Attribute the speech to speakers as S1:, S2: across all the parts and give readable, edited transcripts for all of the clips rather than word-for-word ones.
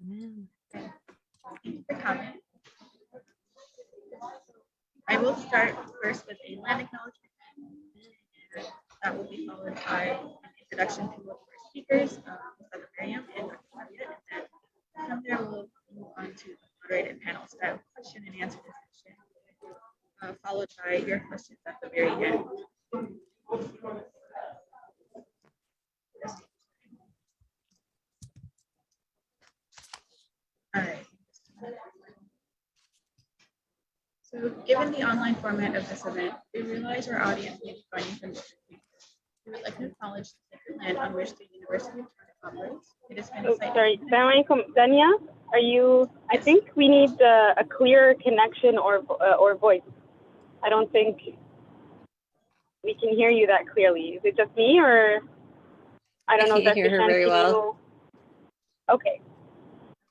S1: For comment, I will start first with a land acknowledgement, and that will be followed by an introduction to both of our speakers, Dr. Miriam and Dr. Sadia, and then from there we'll move on to the moderated panel style question and answer discussion, followed by your questions at the very end. All right. So given the online format of this event, we realize our audience may be joining from different places. We would like to acknowledge the sacred land on which the University of Toronto operates. It has been a site.
S2: Sorry, Dania, are you? I think we need a clear connection or voice. I don't think we can hear you that clearly. Is it just me, or I don't know?
S3: I can't hear her very well.
S2: Okay.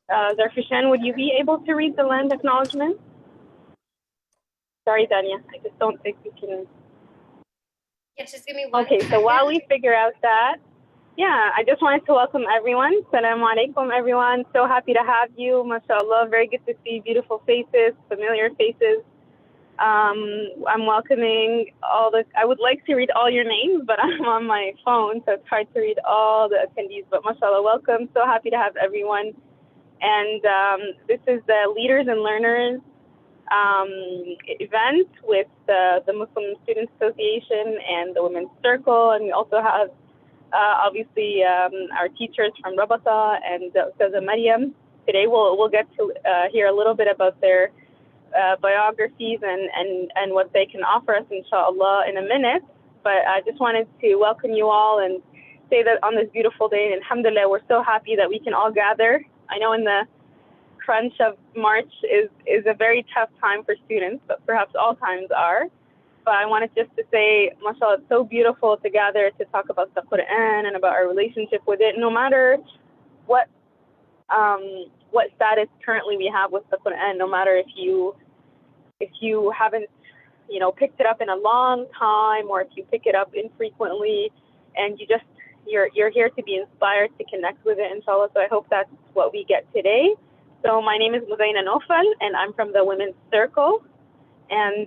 S2: Zarfishan, would you be able to read the land acknowledgement? Sorry, Dania, I just don't think we can.
S3: Yeah, just give me one.
S2: Okay, so while we figure out that, yeah, I just wanted to welcome everyone. Assalamu alaikum, everyone. So happy to have you, mashallah. Very good to see beautiful faces, familiar faces. I'm welcoming I would like to read all your names, but I'm on my phone, so it's hard to read all the attendees, but mashallah, welcome. So happy to have everyone. And this is the Leaders and Learners event with the Muslim Student Association and the Women's Circle. And we also have obviously our teachers from Rabata and Ustaza Maryam. Today we'll get to hear a little bit about their biographies and what they can offer us, inshallah, in a minute. But I just wanted to welcome you all and say that on this beautiful day, and alhamdulillah, we're so happy that we can all gather. I know in the crunch of March is a very tough time for students, but perhaps all times are. But I wanted just to say, mashallah, it's so beautiful to gather to talk about the Quran and about our relationship with it, no matter what status currently we have with the Quran, no matter if you haven't, picked it up in a long time, or if you pick it up infrequently, and you're here to be inspired to connect with it, inshallah. So I hope that's what we get today. So my name is Muzaina Nofal, and I'm from the Women's Circle. And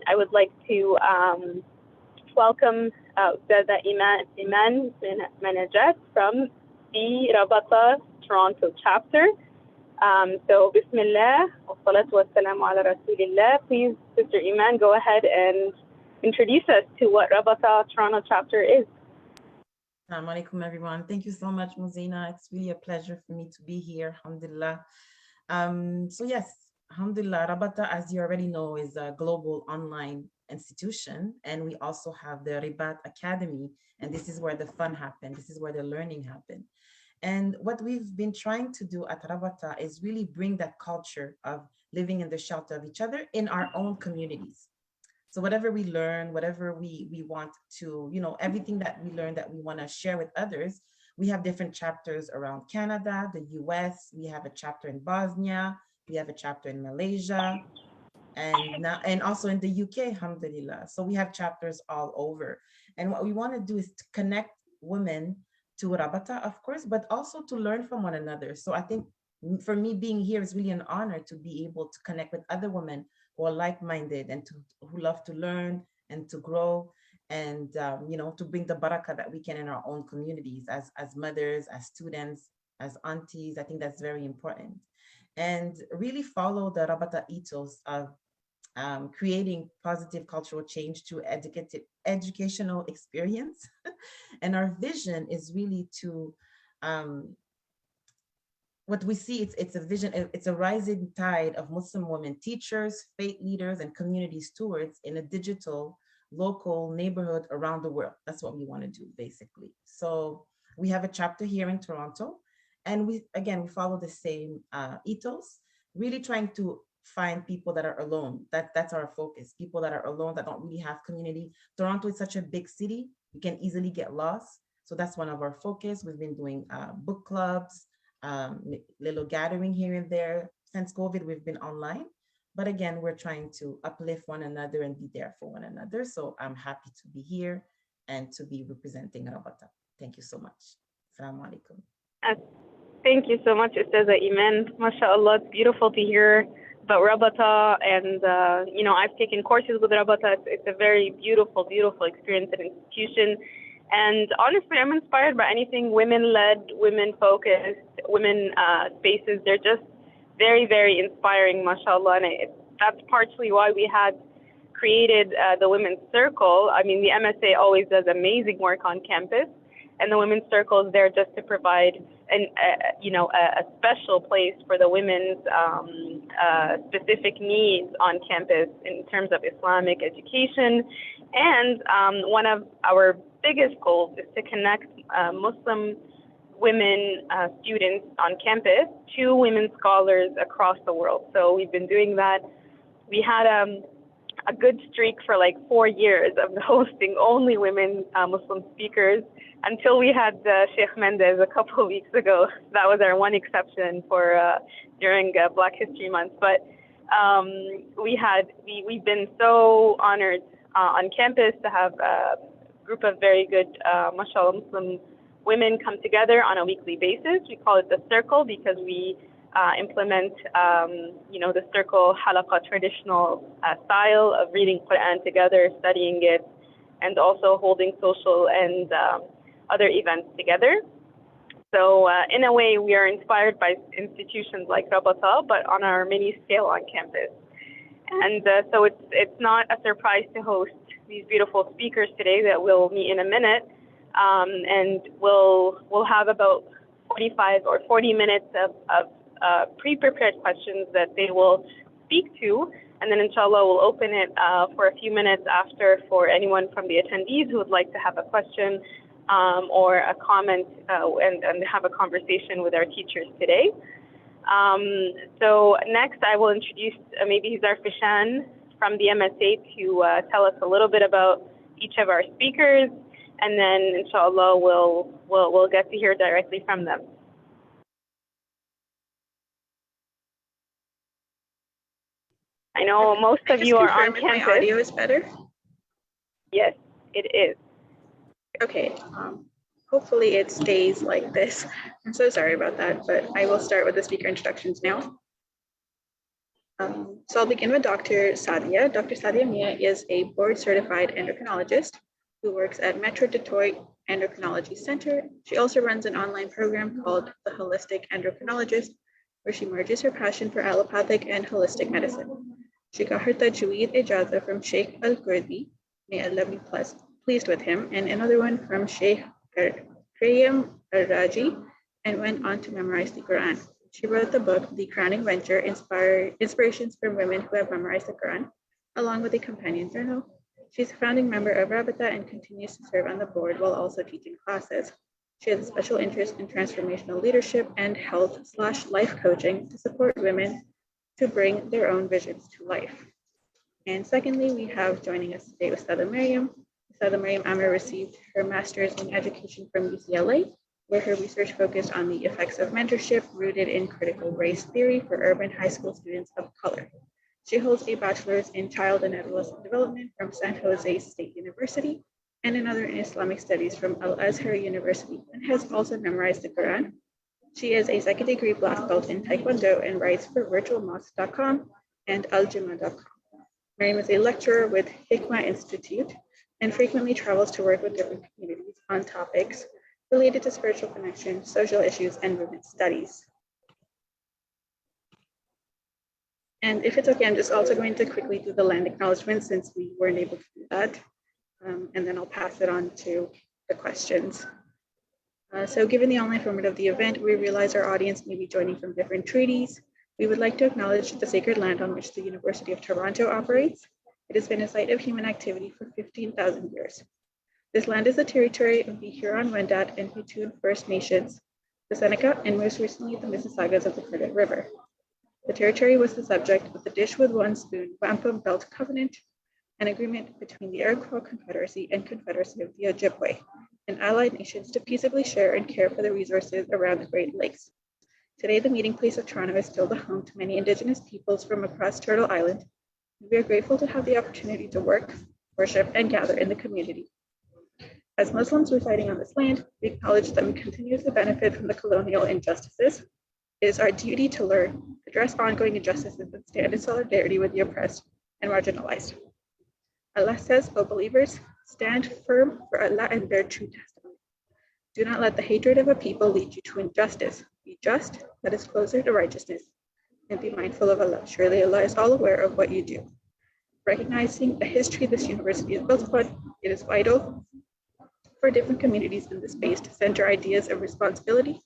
S2: I would like to welcome Ustaza Mian Manajat from the Rabata Toronto chapter. So Bismillah, wa salatu wa salamu ala Rasulillah. Please, Sister Iman, go ahead and introduce us to what Rabata Toronto chapter is.
S4: Assalamu alaikum, everyone. Thank you so much, Muzina. It's really a pleasure for me to be here, alhamdulillah. So yes, alhamdulillah, Rabata, as you already know, is a global online institution. And we also have the Ribat Academy. And this is where the fun happened. This is where the learning happened. And what we've been trying to do at Rabata is really bring that culture of living in the shelter of each other in our own communities. So whatever we learn, whatever we want to, everything that we learn that we want to share with others, we have different chapters around Canada, the US, we have a chapter in Bosnia, we have a chapter in Malaysia, and also in the UK, alhamdulillah. So we have chapters all over. And what we want to do is to connect women to Rabata, of course, but also to learn from one another. So I think for me, being here is really an honor to be able to connect with other women who are like-minded and who love to learn and to grow and, to bring the barakah that we can in our own communities as mothers, as students, as aunties. I think that's very important. And really follow the Rabata ethos of creating positive cultural change through educational experience. And our vision is really to, what we see, it's a vision, it's a rising tide of Muslim women teachers, faith leaders, and community stewards in a digital, local neighborhood around the world. That's what we want to do, basically. So we have a chapter here in Toronto, and we follow the same ethos, really trying to find people that are alone. That's our focus, people that are alone, that don't really have community. Toronto is such a big city, you can easily get lost. So that's one of our focus. We've been doing book clubs, little gathering here and there. Since COVID, we've been online. But again, we're trying to uplift one another and be there for one another. So I'm happy to be here and to be representing Rabata. Thank you so much. Assalamu alaikum.
S2: Thank you so much, Ustaza Iman. MashaAllah, it's beautiful to hear about Rabata. And, I've taken courses with Rabata. It's a very beautiful, beautiful experience and institution. And honestly, I'm inspired by anything women-led, women-focused, women spaces. They're just very, very inspiring, mashallah. And that's partially why we had created the Women's Circle. I mean, the MSA always does amazing work on campus, and the Women's Circle is there just to provide a special place for the women's specific needs on campus in terms of Islamic education. And one of our biggest goals is to connect Muslim women students on campus to women scholars across the world. So we've been doing that. We had a good streak for like 4 years of hosting only women Muslim speakers until we had Sheikh Mendez a couple of weeks ago. That was our one exception for during Black History Month. But we've been so honored on campus to have a group of very good, mashallah, Muslim women come together on a weekly basis. We call it the Circle because we implement, the Circle halaqa traditional style of reading Quran together, studying it, and also holding social and other events together. So in a way, we are inspired by institutions like Rabata, but on our mini scale on campus. And so it's not a surprise to host these beautiful speakers today that we'll meet in a minute. And we'll have about 45 or 40 minutes of pre-prepared questions that they will speak to, and then inshallah we'll open it for a few minutes after for anyone from the attendees who would like to have a question or a comment and have a conversation with our teachers today. So next I will introduce maybe Hizar Fishan from the MSA to tell us a little bit about each of our speakers, and then inshallah we'll get to hear directly from them. I know most of you are on campus.
S1: My audio is better?
S2: Yes, it is.
S1: Okay, hopefully it stays like this. I'm so sorry about that, but I will start with the speaker introductions now. So I'll begin with Dr. Sadia. Dr. Sadia Mian is a board-certified endocrinologist who works at Metro Detroit Endocrinology Center. She also runs an online program called The Holistic Endocrinologist, where she merges her passion for allopathic and holistic medicine. She got her tajweed ijaza from Sheikh Al-Kurdi, may Allah be pleased with him, and another one from Sheikh Prayam Al-Raji, and went on to memorize the Quran. She wrote the book, The Quranic Venture, Inspirations from Women Who Have Memorized the Quran, along with a companion journal. She's a founding member of Rabita and continues to serve on the board while also teaching classes. She has a special interest in transformational leadership and health/life coaching to support women to bring their own visions to life. And secondly, we have joining us today Ustaza Maryam. Ustaza Maryam Amir received her master's in education from UCLA, where her research focused on the effects of mentorship rooted in critical race theory for urban high school students of color. She holds a bachelor's in child and adolescent development from San Jose State University and another in Islamic studies from Al-Azhar University, and has also memorized the Quran. She is a second degree black belt in Taekwondo and writes for virtualmosque.com and aljuma.com. Maryam is a lecturer with Hikmah Institute and frequently travels to work with different communities on topics related to spiritual connection, social issues, and women's studies. And if it's okay, I'm just also going to quickly do the land acknowledgement since we weren't able to do that. And then I'll pass it on to the questions. So given the online format of the event, we realize our audience may be joining from different treaties. We would like to acknowledge the sacred land on which the University of Toronto operates. It has been a site of human activity for 15,000 years. This land is the territory of the Huron-Wendat and Petun First Nations, the Seneca, and most recently the Mississaugas of the Credit River. The territory was the subject of the Dish with One Spoon Wampum Belt Covenant, an agreement between the Iroquois Confederacy and Confederacy of the Ojibwe, and allied nations to peaceably share and care for the resources around the Great Lakes. Today, the meeting place of Toronto is still the home to many Indigenous peoples from across Turtle Island. We are grateful to have the opportunity to work, worship, and gather in the community. As Muslims residing on this land, we acknowledge that we continue to benefit from the colonial injustices. It is our duty to learn, address ongoing injustices, and stand in solidarity with the oppressed and marginalized. Allah says, O believers, stand firm for Allah and bear true testimony. Do not let the hatred of a people lead you to injustice. Be just, that is closer to righteousness, and be mindful of Allah. Surely Allah is all aware of what you do. Recognizing the history this university is built upon, it is vital for different communities in this space to center ideas of responsibility,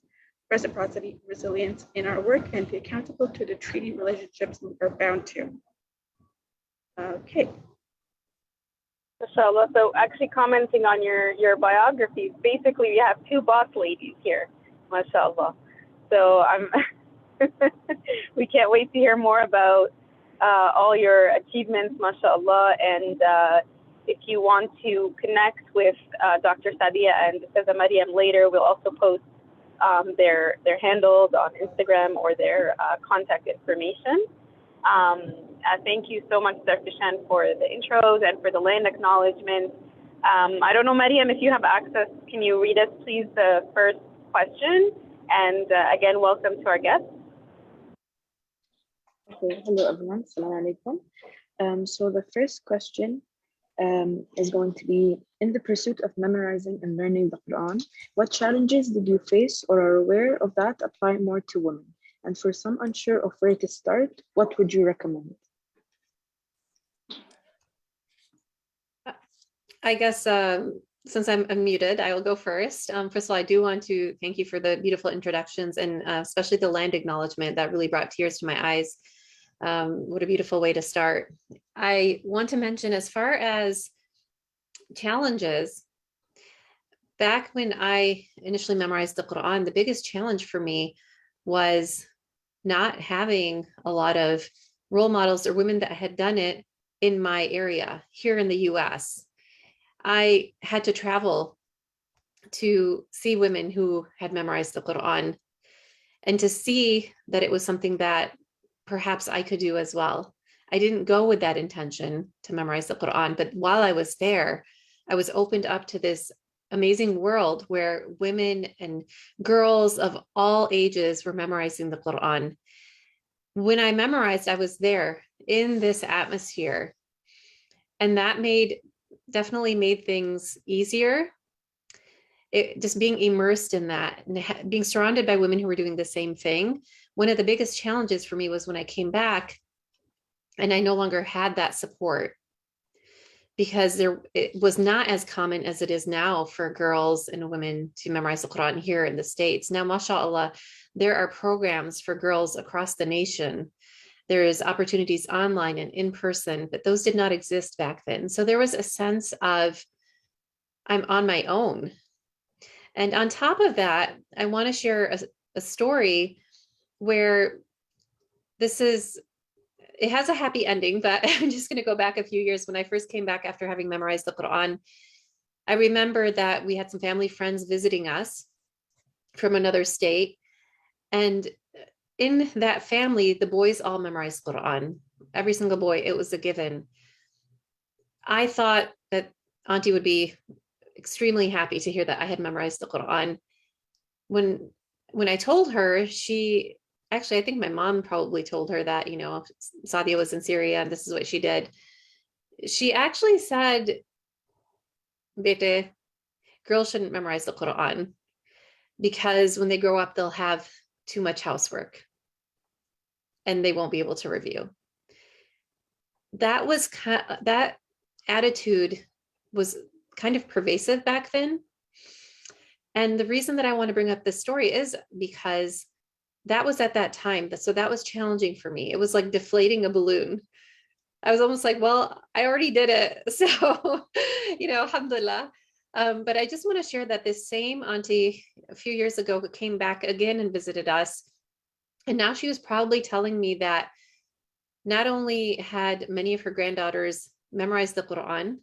S1: reciprocity, resilience in our work, and be accountable to the treaty relationships we are bound to. Okay.
S2: Mashallah. So actually commenting on your biographies, basically we have two boss ladies here, mashallah. So we can't wait to hear more about all your achievements, mashallah. And if you want to connect with Dr. Sadia and Ustaza Mariam later, we'll also post their handles on Instagram or their contact information. Thank you so much, Dr. Shan, for the intros and for the land acknowledgement. I don't know, Mariam, if you have access, can you read us, please, the first question? And again, welcome to our guests.
S5: Okay, hello everyone, Assalamu alaikum. So the first question is going to be, in the pursuit of memorizing and learning the Quran, what challenges did you face or are aware of that apply more to women? And for some unsure of where to start, what would you recommend?
S6: I guess since I'm unmuted, I will go first. First of all, I do want to thank you for the beautiful introductions and especially the land acknowledgement that really brought tears to my eyes. What a beautiful way to start. I want to mention, as far as challenges, back when I initially memorized the Quran, the biggest challenge for me was not having a lot of role models or women that had done it in my area here in the US. I had to travel to see women who had memorized the Quran and to see that it was something that perhaps I could do as well. I didn't go with that intention to memorize the Quran, but while I was there, I was opened up to this amazing world where women and girls of all ages were memorizing the Quran. When I memorized, I was there in this atmosphere, and that definitely made things easier. Just being immersed in that and being surrounded by women who were doing the same thing. One of the biggest challenges for me was when I came back and I no longer had that support, because it was not as common as it is now for girls and women to memorize the Quran here in the States. Now, mashallah, there are programs for girls across the nation. There is opportunities online and in person, but those did not exist back then. So there was a sense of, I'm on my own. And on top of that, I want to share a story where it has a happy ending, but I'm just going to go back a few years. When I first came back after having memorized the Quran, I remember that we had some family friends visiting us from another state. And in that family, the boys all memorized Quran. Every single boy, it was a given. I thought that Auntie would be extremely happy to hear that I had memorized the Quran. When I told her, actually, I think my mom probably told her that, Sadia was in Syria and this is what she did. She actually said, Bete, girls shouldn't memorize the Quran because when they grow up, they'll have too much housework and they won't be able to review. That attitude was kind of pervasive back then. And the reason that I want to bring up this story is because that was at that time. So that was challenging for me. It was like deflating a balloon. I was almost like, well, I already did it. So, alhamdulillah. But I just want to share that this same auntie a few years ago came back again and visited us. And now she was probably telling me that not only had many of her granddaughters memorized the Quran,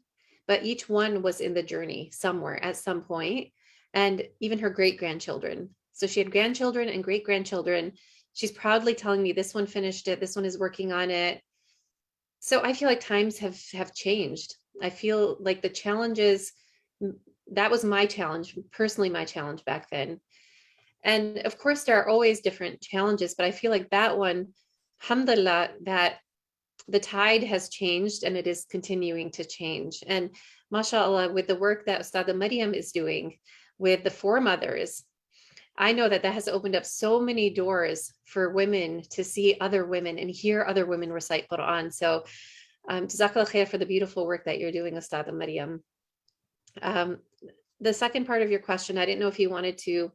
S6: but each one was in the journey somewhere at some point, and even her great-grandchildren. So she had grandchildren and great-grandchildren. She's proudly telling me this one finished it, this one is working on it. So I feel like times have changed. I feel like the challenges that was my challenge, personally, my challenge back then. And of course, there are always different challenges, but I feel like that one, alhamdulillah, that the tide has changed and it is continuing to change. And mashallah, with the work that Ustad Maryam is doing with the foremothers, I know that that has opened up so many doors for women to see other women and hear other women recite Quran. So Jazakallah khair for the beautiful work that you're doing, Ustad Maryam. The second part of your question, I didn't know if you wanted to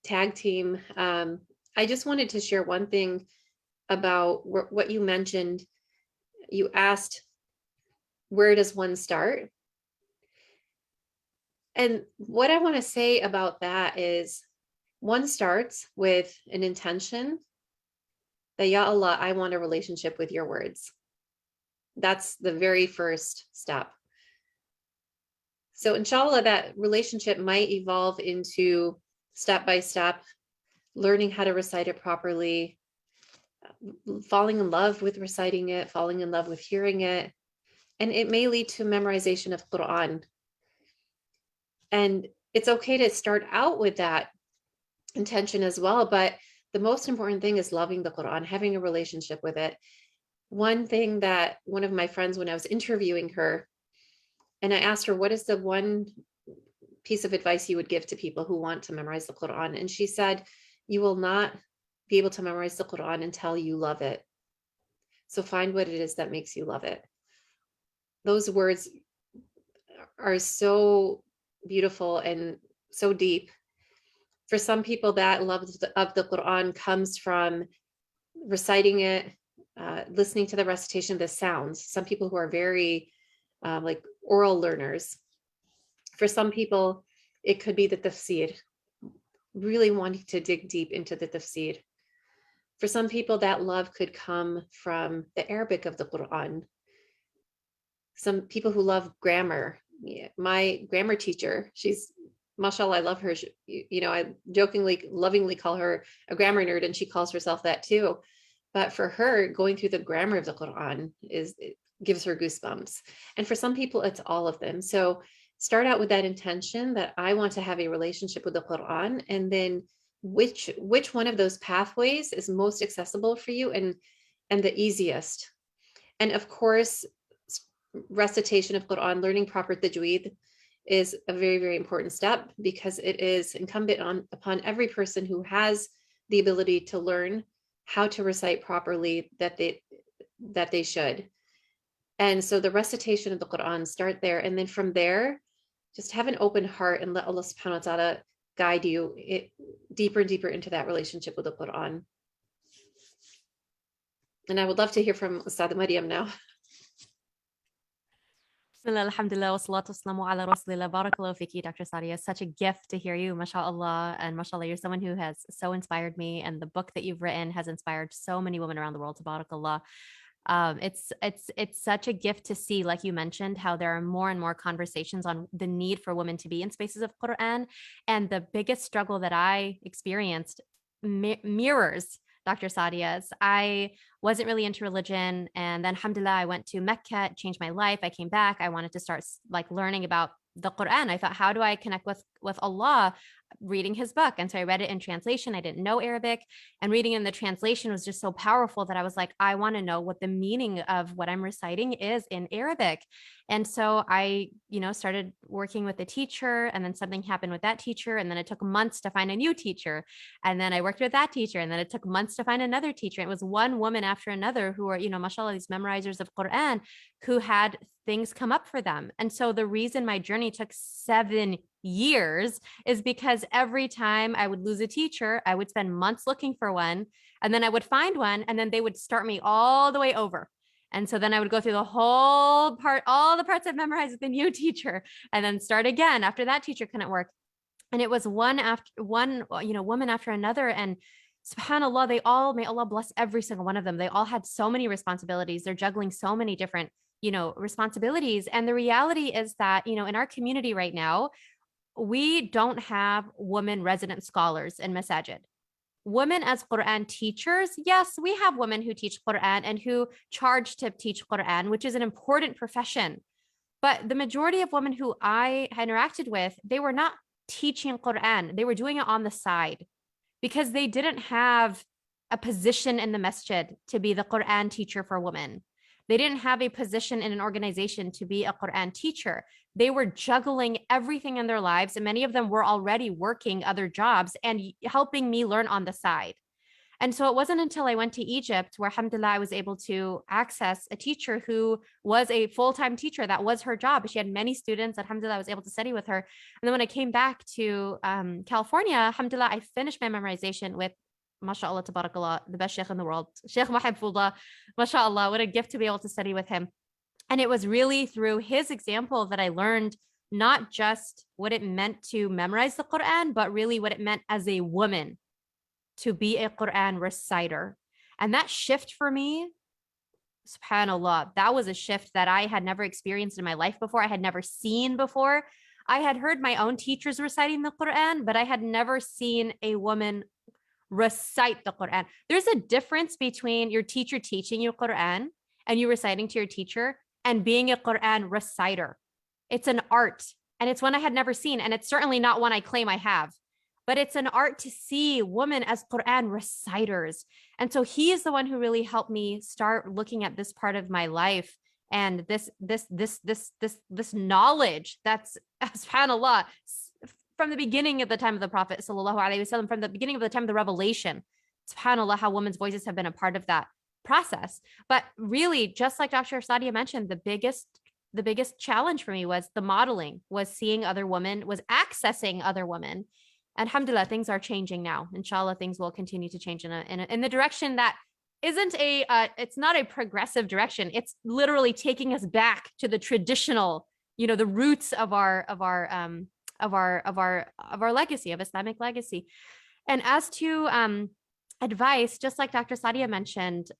S6: tag team. I just wanted to share one thing about what you mentioned. You asked, where does one start? And what I want to say about that is, one starts with an intention that, Ya Allah, I want a relationship with your words. That's the very first step. So inshallah, that relationship might evolve into step-by-step, learning how to recite it properly, falling in love with reciting it, falling in love with hearing it. And it may lead to memorization of Quran. And it's okay to start out with that intention as well. But the most important thing is loving the Quran, having a relationship with it. One thing that one of my friends, when I was interviewing her, and I asked her, what is the one piece of advice you would give to people who want to memorize the Quran? And she said, you will not be able to memorize the Quran until you love it. So find what it is that makes you love it. Those words are so beautiful and so deep. For some people, that love of the Quran comes from reciting it, listening to the recitation, the sounds. Some people who are very like oral learners. For some people, it could be the tafsir, really wanting to dig deep into the tafsir. For some people, that love could come from the Arabic of the Quran. Some people who love grammar. My grammar teacher, she's, mashallah, I love her. She, I jokingly, lovingly call her a grammar nerd, and she calls herself that too. But for her, going through the grammar of the Quran it gives her goosebumps. And for some people, it's all of them. So start out with that intention that I want to have a relationship with the Quran, and then which one of those pathways is most accessible for you and the easiest. And of course, recitation of Quran, learning proper tajweed is a very, very important step, because it is incumbent upon every person who has the ability to learn how to recite properly that they should. And so the recitation of the Quran, start there. And then from there, just have an open heart and let Allah subhanahu wa ta'ala guide you deeper and deeper into that relationship with the Quran. And I would love to hear from Ustad Maryam now.
S7: Alhamdulillah, wa salatu wassalamu ala rasulillah. Barakallahu fiki, Dr. Sadia. It's such a gift to hear you, mashallah. And mashallah, you're someone who has so inspired me. And the book that you've written has inspired so many women around the world, tabarakallah. It's such a gift to see, like you mentioned, how there are more and more conversations on the need for women to be in spaces of Quran. And the biggest struggle that I experienced mirrors Dr. Sadia's. I wasn't really into religion. And then alhamdulillah, I went to Mecca, it changed my life. I came back. I wanted to start like learning about the Quran. I thought, how do I connect with Allah? Reading his book. And so I read it in translation. I didn't know Arabic, and reading in the translation was just so powerful that I was like, I want to know what the meaning of what I'm reciting is in Arabic. And so I, started working with a teacher, and then something happened with that teacher. And then it took months to find a new teacher. And then I worked with that teacher, and then it took months to find another teacher. It was one woman after another who are, mashallah, these memorizers of Quran who had things come up for them. And so the reason my journey took 7 years is because every time I would lose a teacher, I would spend months looking for one, and then I would find one, and then they would start me all the way over. And so then I would go through the whole part, all the parts I've memorized with the new teacher, and then start again after that teacher couldn't work. And it was one after one, woman after another. And subhanAllah, they all, may Allah bless every single one of them. They all had so many responsibilities. They're juggling so many different, responsibilities. And the reality is that, in our community right now, we don't have women resident scholars in masajid. Women as Quran teachers, yes, we have women who teach Quran and who charge to teach Quran, which is an important profession. But the majority of women who I had interacted with, they were not teaching Quran. They were doing it on the side because they didn't have a position in the masjid to be the Quran teacher for women. They didn't have a position in an organization to be a Quran teacher. They were juggling everything in their lives, and many of them were already working other jobs and helping me learn on the side. And so it wasn't until I went to Egypt where, alhamdulillah, I was able to access a teacher who was a full-time teacher. That was her job. She had many students. Alhamdulillah, I was able to study with her. And then when I came back to California, alhamdulillah, I finished my memorization with, mashallah, tabarakallah, the best sheikh in the world, Sheikh Mahfullah, mashallah, what a gift to be able to study with him. And it was really through his example that I learned not just what it meant to memorize the Quran, but really what it meant as a woman to be a Quran reciter. And that shift for me, subhanAllah, that was a shift that I had never experienced in my life before. I had never seen before. I had heard my own teachers reciting the Quran, but I had never seen a woman recite the Quran. There's a difference between your teacher teaching you Quran and you reciting to your teacher and being a Quran reciter. It's an art, and it's one I had never seen, and it's certainly not one I claim I have. But it's an art to see women as Quran reciters. And so he is the one who really helped me start looking at this part of my life and this knowledge that's, subhanAllah, from the beginning of the time of the Prophet sallallahu alaihi wasallam, from the beginning of the time of the revelation, subhanAllah, how women's voices have been a part of that process. But really, just like Dr. Sadia mentioned, the biggest challenge for me was the modeling, was seeing other women, was accessing other women. And alhamdulillah, things are changing now. Inshallah, things will continue to change in the direction that isn't it's not a progressive direction. It's literally taking us back to the traditional, the roots of our legacy, of Islamic legacy. And as to advice, just like Dr. Sadia mentioned,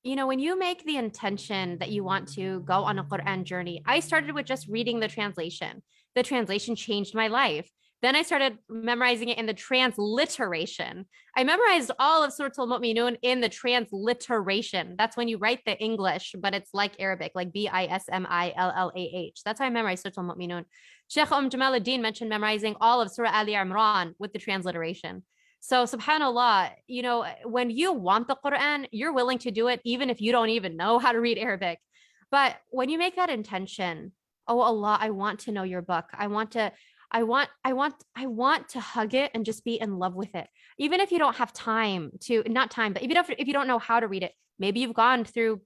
S7: when you make the intention that you want to go on a Quran journey, I started with just reading the translation. The translation changed my life. Then I started memorizing it in the transliteration. I memerized all of Surah Al-Mu'minun in the transliteration. That's when you write the English, but it's like Arabic, like Bismillah. That's how I memorized Surah Al-Mu'minun. Sheikh Jamaluddin mentioned memorizing all of Surah Ali Imran with the transliteration. So subhanAllah, when you want the Quran, you're willing to do it even if you don't even know how to read Arabic. But when you make that intention, oh Allah, I want to know your book. I want to hug it and just be in love with it. Even if you don't have time to, not time, but even if you don't know how to read it, maybe you've gone through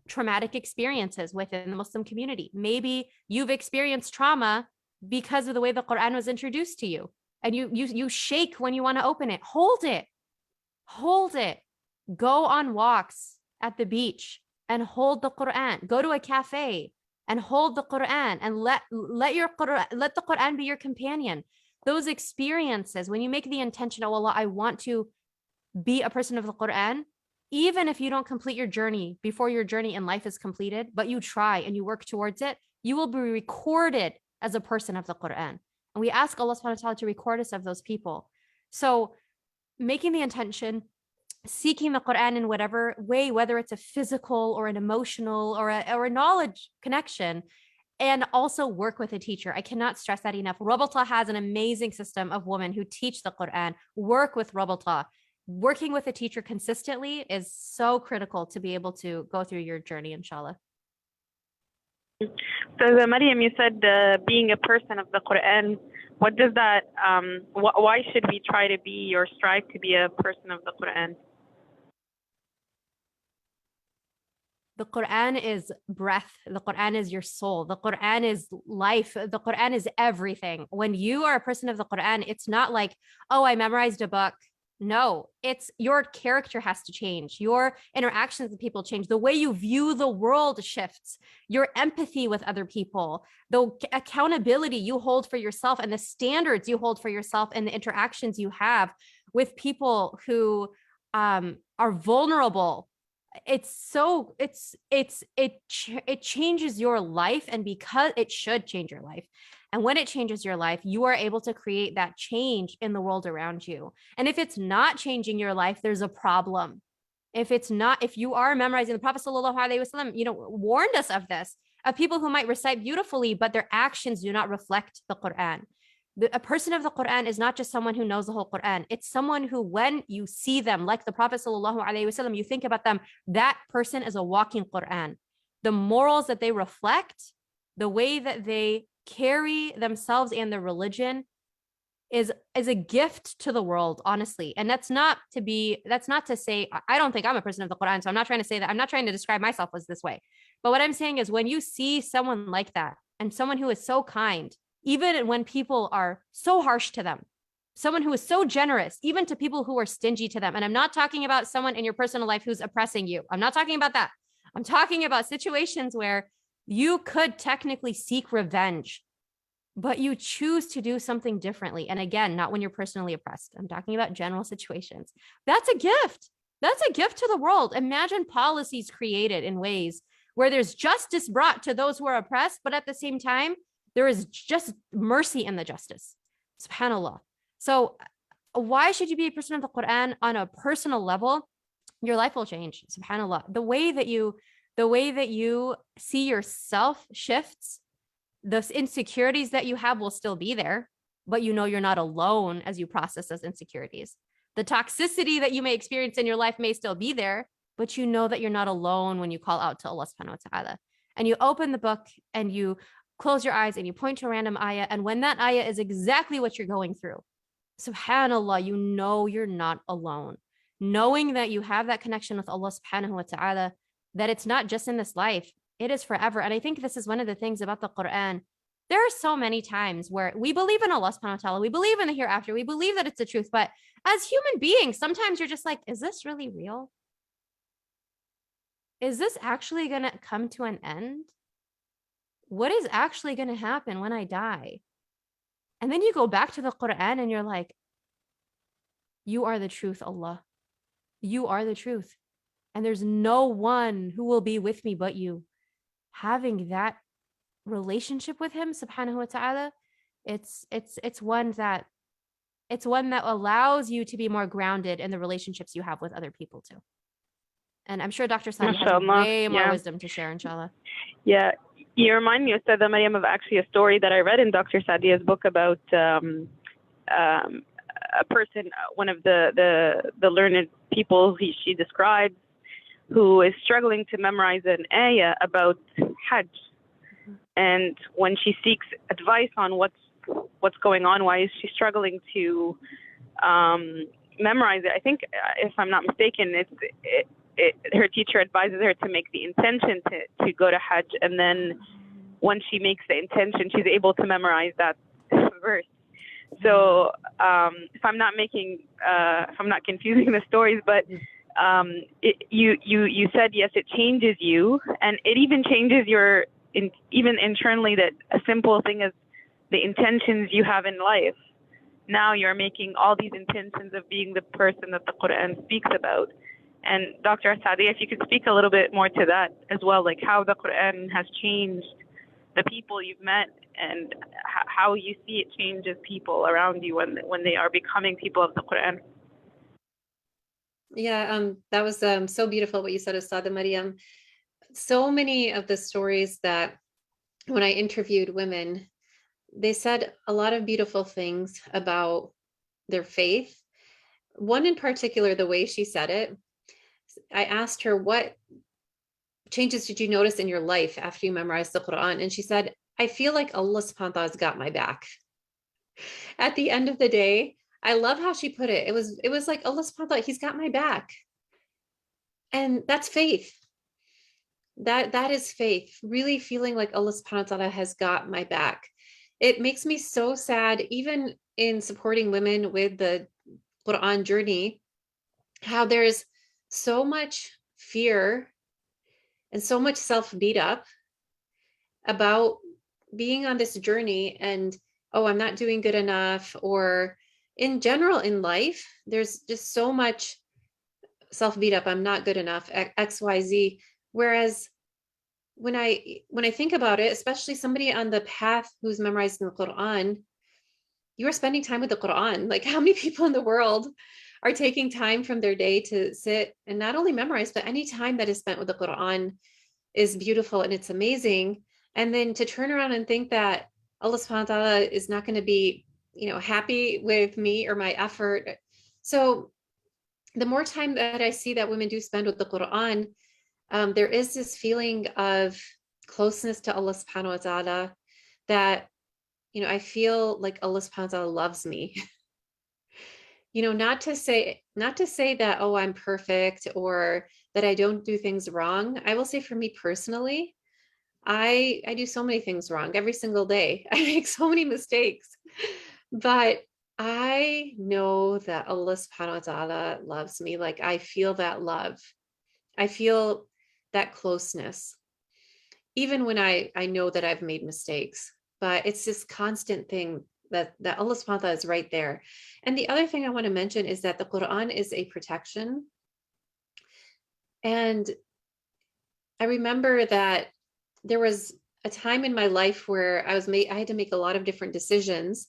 S7: traumatic experiences within the Muslim community. Maybe you've experienced trauma because of the way the Quran was introduced to you. And you shake when you want to open it. Hold it. Go on walks at the beach and hold the Quran. Go to a cafe and hold the Quran and let the Quran be your companion. Those experiences, when you make the intention, oh Allah, I want to be a person of the Quran, even if you don't complete your journey before your journey in life is completed, but you try and you work towards it, you will be recorded as a person of the Quran. And we ask Allah subhanahu wa ta'ala to record us of those people. So making the intention, seeking the Quran in whatever way, whether it's a physical or an emotional or a knowledge connection, and also work with a teacher. I cannot stress that enough. Rabata has an amazing system of women who teach the Quran. Work with Rabata. Working with a teacher consistently is so critical to be able to go through your journey, inshallah.
S2: So, Maryam, you said being a person of the Quran. What does that? Why should we try to be or strive to be a person of the Quran?
S7: The Quran is breath. The Quran is your soul. The Quran is life. The Quran is everything. When you are a person of the Quran, it's not like, oh, I memorized a book. No, it's your character has to change. Your interactions with people change. The way you view the world shifts. Your empathy with other people, the accountability you hold for yourself and the standards you hold for yourself and the interactions you have with people who are vulnerable. It changes your life, and because it should change your life. And when it changes your life, you are able to create that change in the world around you. And if it's not changing your life, there's a problem. If you are memorizing, the Prophet sallallahu alaihi wasallam, warned us of this. of people who might recite beautifully, but their actions do not reflect the Quran. A person of the Quran is not just someone who knows the whole Quran. It's someone who, when you see them, like the Prophet ﷺ, you think about them, that person is a walking Quran. The morals that they reflect, the way that they carry themselves and their religion is a gift to the world, honestly. And that's not to say, I don't think I'm a person of the Quran, so I'm not trying to say that. I'm not trying to describe myself as this way. But what I'm saying is, when you see someone like that, and someone who is so kind, even when people are so harsh to them, someone who is so generous, even to people who are stingy to them. And I'm not talking about someone in your personal life who's oppressing you. I'm not talking about that. I'm talking about situations where you could technically seek revenge, but you choose to do something differently. And again, not when you're personally oppressed. I'm talking about general situations. That's a gift. That's a gift to the world. Imagine policies created in ways where there's justice brought to those who are oppressed, but at the same time, there is just mercy in the justice. SubhanAllah. So why should you be a person of the Quran on a personal level? Your life will change. SubhanAllah. The way that you see yourself shifts. Those insecurities that you have will still be there, but you know you're not alone as you process those insecurities. The toxicity that you may experience in your life may still be there, but you know that you're not alone when you call out to Allah subhanahu wa ta'ala. And you open the book and you close your eyes and you point to a random ayah. And when that ayah is exactly what you're going through, subhanAllah, you know you're not alone. Knowing that you have that connection with Allah subhanahu wa ta'ala, that it's not just in this life, it is forever. And I think this is one of the things about the Quran. There are so many times where we believe in Allah subhanahu wa ta'ala, we believe in the hereafter, we believe that it's the truth. But as human beings, sometimes you're just like, is this really real? Is this actually going to come to an end? What is actually going to happen when I die? And then you go back to the Quran and you're like, you are the truth, Allah. You are the truth. And there's no one who will be with me but you. Having that relationship with him, subhanahu wa ta'ala, it's one that allows you to be more grounded in the relationships you have with other people too. And I'm sure Dr. Sadia has way more wisdom to share, inshallah.
S2: Yeah, you remind me, Ustadha Maryam, of actually a story that I read in Dr. Sadia's book about a person, one of the learned people she describes, who is struggling to memorize an ayah about Hajj. And when she seeks advice on what's going on, why is she struggling to memorize it? I think, if I'm not mistaken, her teacher advises her to make the intention to go to Hajj, and then once she makes the intention, she's able to memorize that verse. So if I'm not confusing the stories, but you said, yes, it changes you, and it even changes even internally, that a simple thing as the intentions you have in life. Now you're making all these intentions of being the person that the Quran speaks about. And Dr. Sadia, if you could speak a little bit more to that as well, like how the Quran has changed the people you've met, and how you see it changes people around you when they are becoming people of the Quran.
S6: Yeah, that was so beautiful what you said, Ustadha Maryam. So many of the stories that when I interviewed women, they said a lot of beautiful things about their faith. One in particular, the way she said it, I asked her, what changes did you notice in your life after you memorized the Quran? And she said, I feel like Allah subhanahu wa ta'ala has got my back. At the end of the day, I love how she put it. It was like Allah subhanahu wa ta'ala, he's got my back. And that's faith. That is faith, really feeling like Allah subhanahu wa ta'ala has got my back. It makes me so sad, even in supporting women with the Quran journey, how there's so much fear and so much self-beat up about being on this journey, and, oh, I'm not doing good enough, or in general in life, there's just so much self-beat up. I'm not good enough, X, Y, Z. Whereas when I think about it, especially somebody on the path who's memorizing the Quran, you are spending time with the Quran. Like, how many people in the world are taking time from their day to sit and not only memorize, but any time that is spent with the Quran is beautiful and it's amazing. And then to turn around and think that Allah subhanahu wa ta'ala is not going to be, happy with me or my effort. So the more time that I see that women do spend with the Quran, there is this feeling of closeness to Allah subhanahu wa ta'ala that, I feel like Allah subhanahu wa ta'ala loves me. Not to say that, oh, I'm perfect or that I don't do things wrong. I will say for me personally, I do so many things wrong every single day. I make so many mistakes, but I know that Allah subhanahu wa ta'ala loves me. Like I feel that love. I feel that closeness, even when I know that I've made mistakes, but it's this constant thing that Allah subhanahu wa ta'ala is right there. And the other thing I want to mention is that the Quran is a protection. And I remember that there was a time in my life where I had to make a lot of different decisions.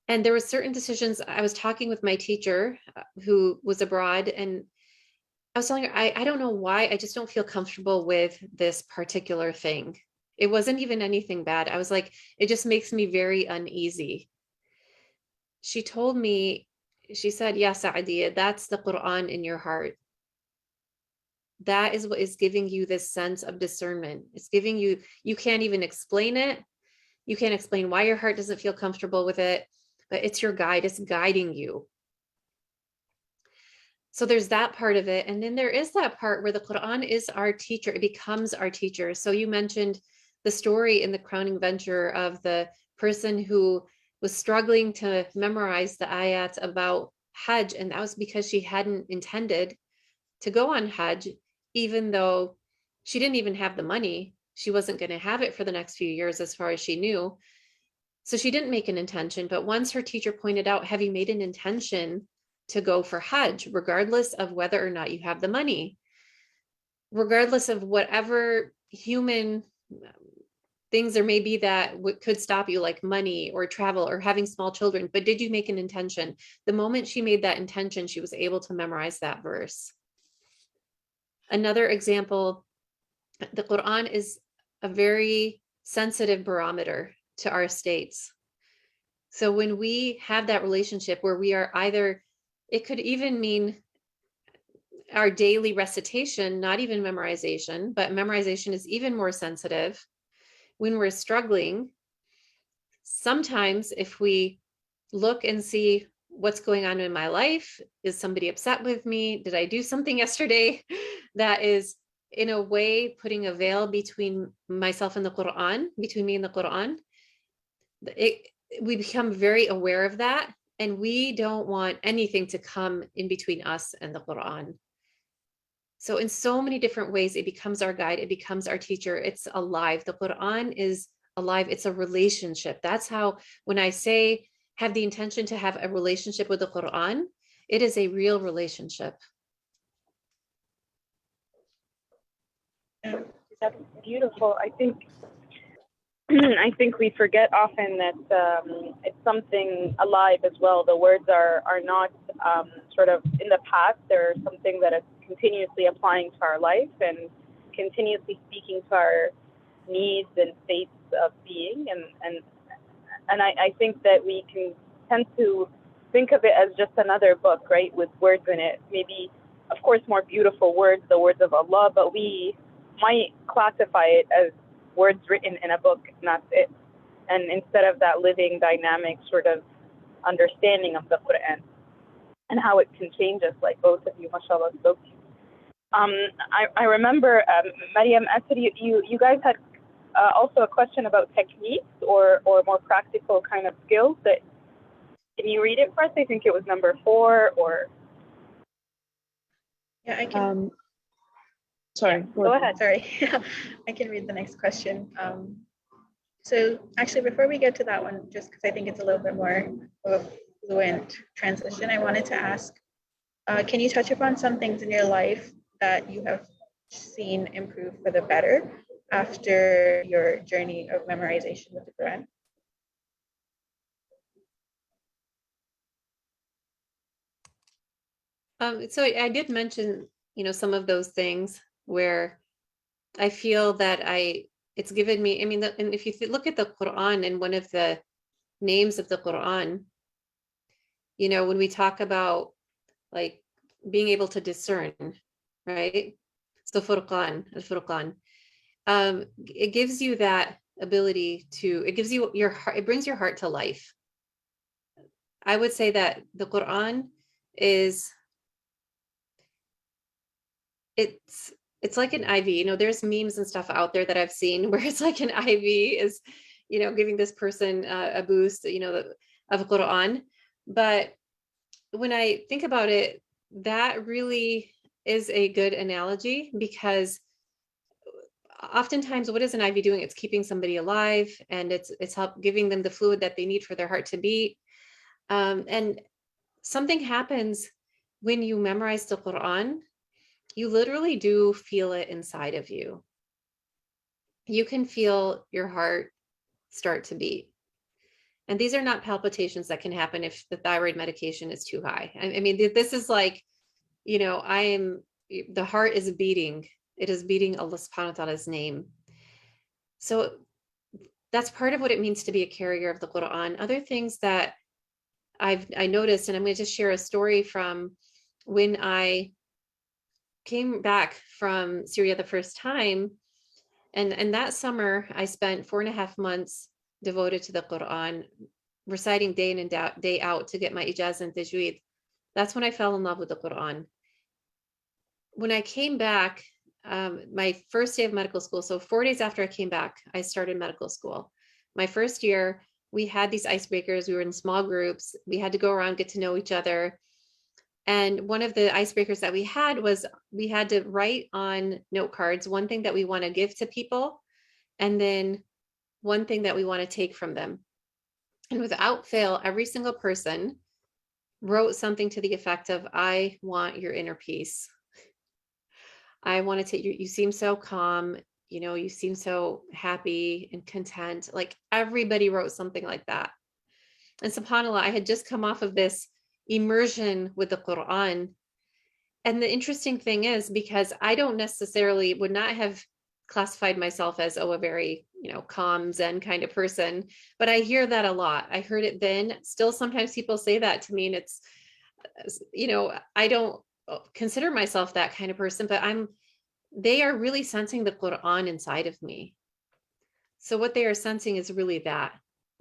S6: And there were certain decisions. I was talking with my teacher who was abroad, and I was telling her, I don't know why, I just don't feel comfortable with this particular thing. It wasn't even anything bad. I was like, it just makes me very uneasy. She told me, she said, "Ya Sadia, that's the Quran in your heart. That is what is giving you this sense of discernment. It's giving you, you can't even explain it. You can't explain why your heart doesn't feel comfortable with it, but it's your guide. It's guiding you." So there's that part of it. And then there is that part where the Quran is our teacher. It becomes our teacher. So you mentioned the story in the Crowning Venture of the person who was struggling to memorize the ayat about Hajj. And that was because she hadn't intended to go on Hajj, even though she didn't even have the money. She wasn't going to have it for the next few years, as far as she knew. So she didn't make an intention. But once her teacher pointed out, have you made an intention to go for Hajj, regardless of whether or not you have the money, regardless of whatever human things there may be that could stop you, like money or travel or having small children, but did you make an intention? The moment she made that intention, she was able to memorize that verse. Another example, the Quran is a very sensitive barometer to our states. So when we have that relationship where we are either, it could even mean our daily recitation, not even memorization, but memorization is even more sensitive. When we're struggling, sometimes if we look and see what's going on in my life, is somebody upset with me? Did I do something yesterday that is in a way putting a veil between myself and the Quran, between me and the Quran? We become very aware of that, and we don't want anything to come in between us and the Quran. So in so many different ways, it becomes our guide, it becomes our teacher. It's alive. The Quran is alive. It's a relationship. That's how, when I say have the intention to have a relationship with the Quran, it is a real relationship.
S2: That's beautiful. I think we forget often that it's something alive as well. The words are not sort of in the past. They're something that is continuously applying to our life and continuously speaking to our needs and states of being. And I think that we can tend to think of it as just another book, right, with words in it. Maybe, of course, more beautiful words, the words of Allah, but we might classify it as words written in a book, and that's it. And instead of that living, dynamic sort of understanding of the Quran and how it can change us, like both of you, mashallah, spoke to. I remember, Mariam answered you guys had also a question about techniques or more practical kind of skills. That, can you read it for us? I think it was number 4 or.
S1: Yeah, I can.
S5: Sorry.
S2: Go ahead.
S1: Sorry, I can read the next question. So actually, before we get to that one, just because I think it's a little bit more of a fluent translation, I wanted to ask, can you touch upon some things in your life that you have seen improve for the better after your journey of memorization with the Quran?
S6: So I did mention, some of those things where I feel that I it's given me, I mean, and if you look at the Quran and one of the names of the Quran, you know, when we talk about like being able to discern, right? So Furqan, al-Furqan, it gives you that ability to, it gives you your heart, it brings your heart to life. I would say that the Quran is, it's like an IV. You know, there's memes and stuff out there that I've seen where it's like an IV is, you know, giving this person a boost, you know, of Quran. But when I think about it, that really is a good analogy, because oftentimes what is an IV doing? It's keeping somebody alive, and it's help giving them the fluid that they need for their heart to beat. And something happens when you memorize the Quran. You literally do feel it inside of you. You can feel your heart start to beat. And these are not palpitations that can happen if the thyroid medication is too high. I mean, this is like, you know, the heart is beating. It is beating Allah subhanahu wa ta'ala's name. So that's part of what it means to be a carrier of the Quran. Other things that I noticed, and I'm going to just share a story from when I came back from Syria the first time. And that summer, I spent 4.5 months devoted to the Quran, reciting day in and day out to get my ijaz and tajweed. That's when I fell in love with the Quran. When I came back, my first day of medical school, so 4 days after I came back, I started medical school. My first year, we had these icebreakers. We were in small groups. We had to go around, get to know each other. And one of the icebreakers that we had was we had to write on note cards one thing that we want to give to people, and then one thing that we want to take from them. And without fail, every single person wrote something to the effect of, I want your inner peace. I want to take you. You seem so calm. You know, you seem so happy and content. Like everybody wrote something like that. And subhanAllah, I had just come off of this immersion with the Quran. And the interesting thing is, because I don't necessarily would not have classified myself as, a very, you know, calm Zen kind of person, but I hear that a lot. I heard it then. Still, sometimes people say that to me, and it's, you know, I don't consider myself that kind of person, but they are really sensing the Quran inside of me. So what they are sensing is really that,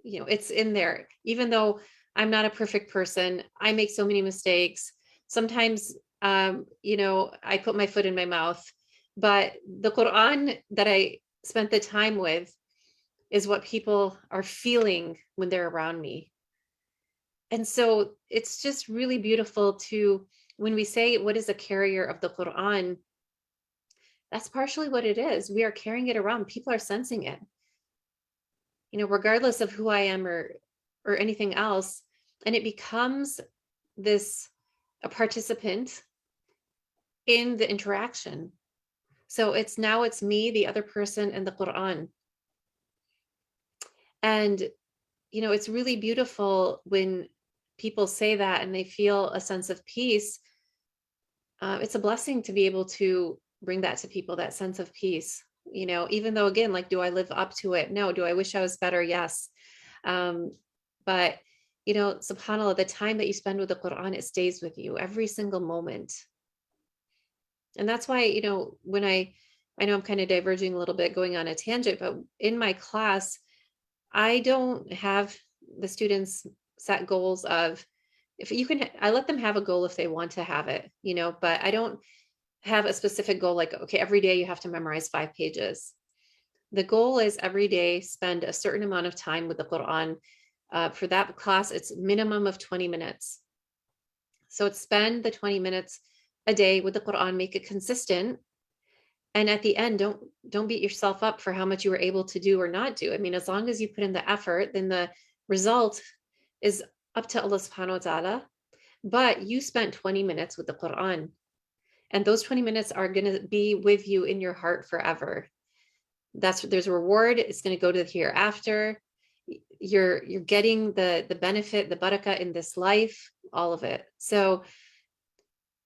S6: you know, it's in there. Even though I'm not a perfect person, I make so many mistakes. Sometimes, you know, I put my foot in my mouth, but the Quran that I spent the time with is what people are feeling when they're around me. And so it's just really beautiful to, when we say, what is a carrier of the Quran? That's partially what it is. We are carrying it around. People are sensing it, you know, regardless of who I am or anything else. And it becomes a participant in the interaction. So it's me, the other person, and the Quran. And, you know, it's really beautiful when people say that and they feel a sense of peace. It's a blessing to be able to bring that to people, that sense of peace, you know, even though, again, like, do I live up to it? No. Do I wish I was better? Yes. But, you know, subhanAllah, the time that you spend with the Quran, it stays with you every single moment. And that's why, you know, when I know I'm kind of diverging a little bit, going on a tangent, but in my class, I don't have the students set goals of, I let them have a goal if they want to have it, you know, but I don't have a specific goal like, okay, every day you have to memorize 5 pages. The goal is every day spend a certain amount of time with the Quran. For that class, it's minimum of 20 minutes. So it's spend the 20 minutes a day with the Quran, make it consistent. And at the end, don't beat yourself up for how much you were able to do or not do. I mean, as long as you put in the effort, then the result is up to Allah subhanahu wa ta'ala. But you spent 20 minutes with the Quran. And those 20 minutes are going to be with you in your heart forever. There's a reward. It's going to go to the hereafter. You're getting the benefit, the barakah in this life, all of it. So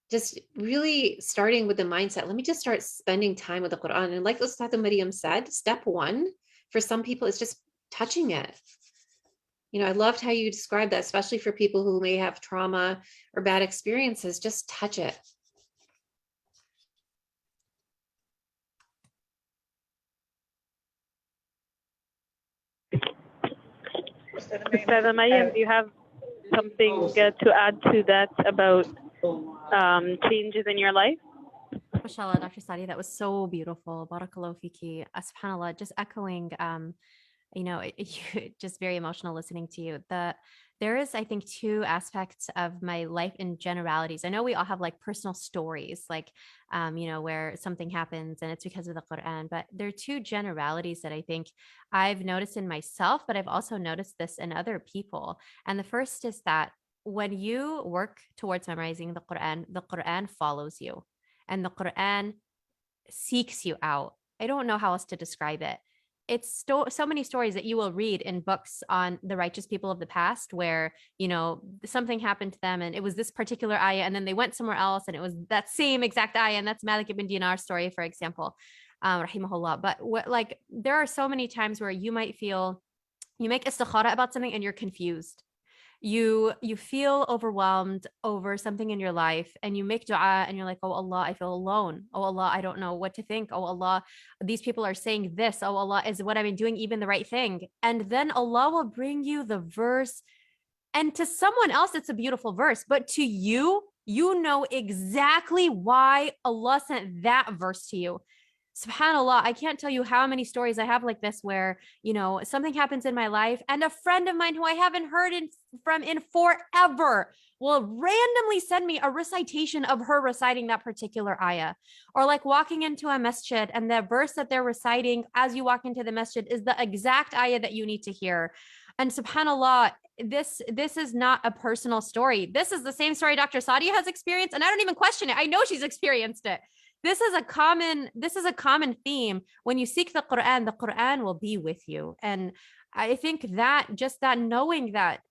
S6: just really starting with the mindset, let me just start spending time with the Quran. And like Ustad Mariam said, step one, for some people, is just touching it. I loved how you described that, especially for people who may have trauma or bad experiences, just touch it.
S2: Ustad Mariam, do you have something to add to that about changes in your life?
S7: MashaAllah, Dr. Sadia, that was so beautiful. Barakallahu fiki. SubhanAllah, just echoing, just very emotional listening to you. There is, I think, two aspects of my life in generalities. I know we all have like personal stories, like, where something happens and it's because of the Quran, but there are two generalities that I think I've noticed in myself, but I've also noticed this in other people. And the first is that when you work towards memorizing the Quran follows you, and the Quran seeks you out. I don't know how else to describe it. It's so many stories that you will read in books on the righteous people of the past where, something happened to them and it was this particular ayah, and then they went somewhere else and it was that same exact ayah. And that's Malik ibn Dinar's story, for example, rahimahullah. But there are so many times where you might feel you make istikhara about something and you're confused. You feel overwhelmed over something in your life and you make dua and you're like, oh Allah, I feel alone. Oh Allah, I don't know what to think. Oh Allah, these people are saying this. Oh Allah, is what I've been doing even the right thing? And then Allah will bring you the verse, and to someone else it's a beautiful verse, but to you, you know exactly why Allah sent that verse to you. SubhanAllah, I can't tell you how many stories I have like this where, something happens in my life and a friend of mine who I haven't heard from in forever will randomly send me a recitation of her reciting that particular ayah. Or like walking into a masjid and the verse that they're reciting as you walk into the masjid is the exact ayah that you need to hear. And SubhanAllah, this is not a personal story. This is the same story Dr. Sadia has experienced, and I don't even question it. I know she's experienced it. This is a common theme. When you seek the Quran will be with you. And I think that knowing that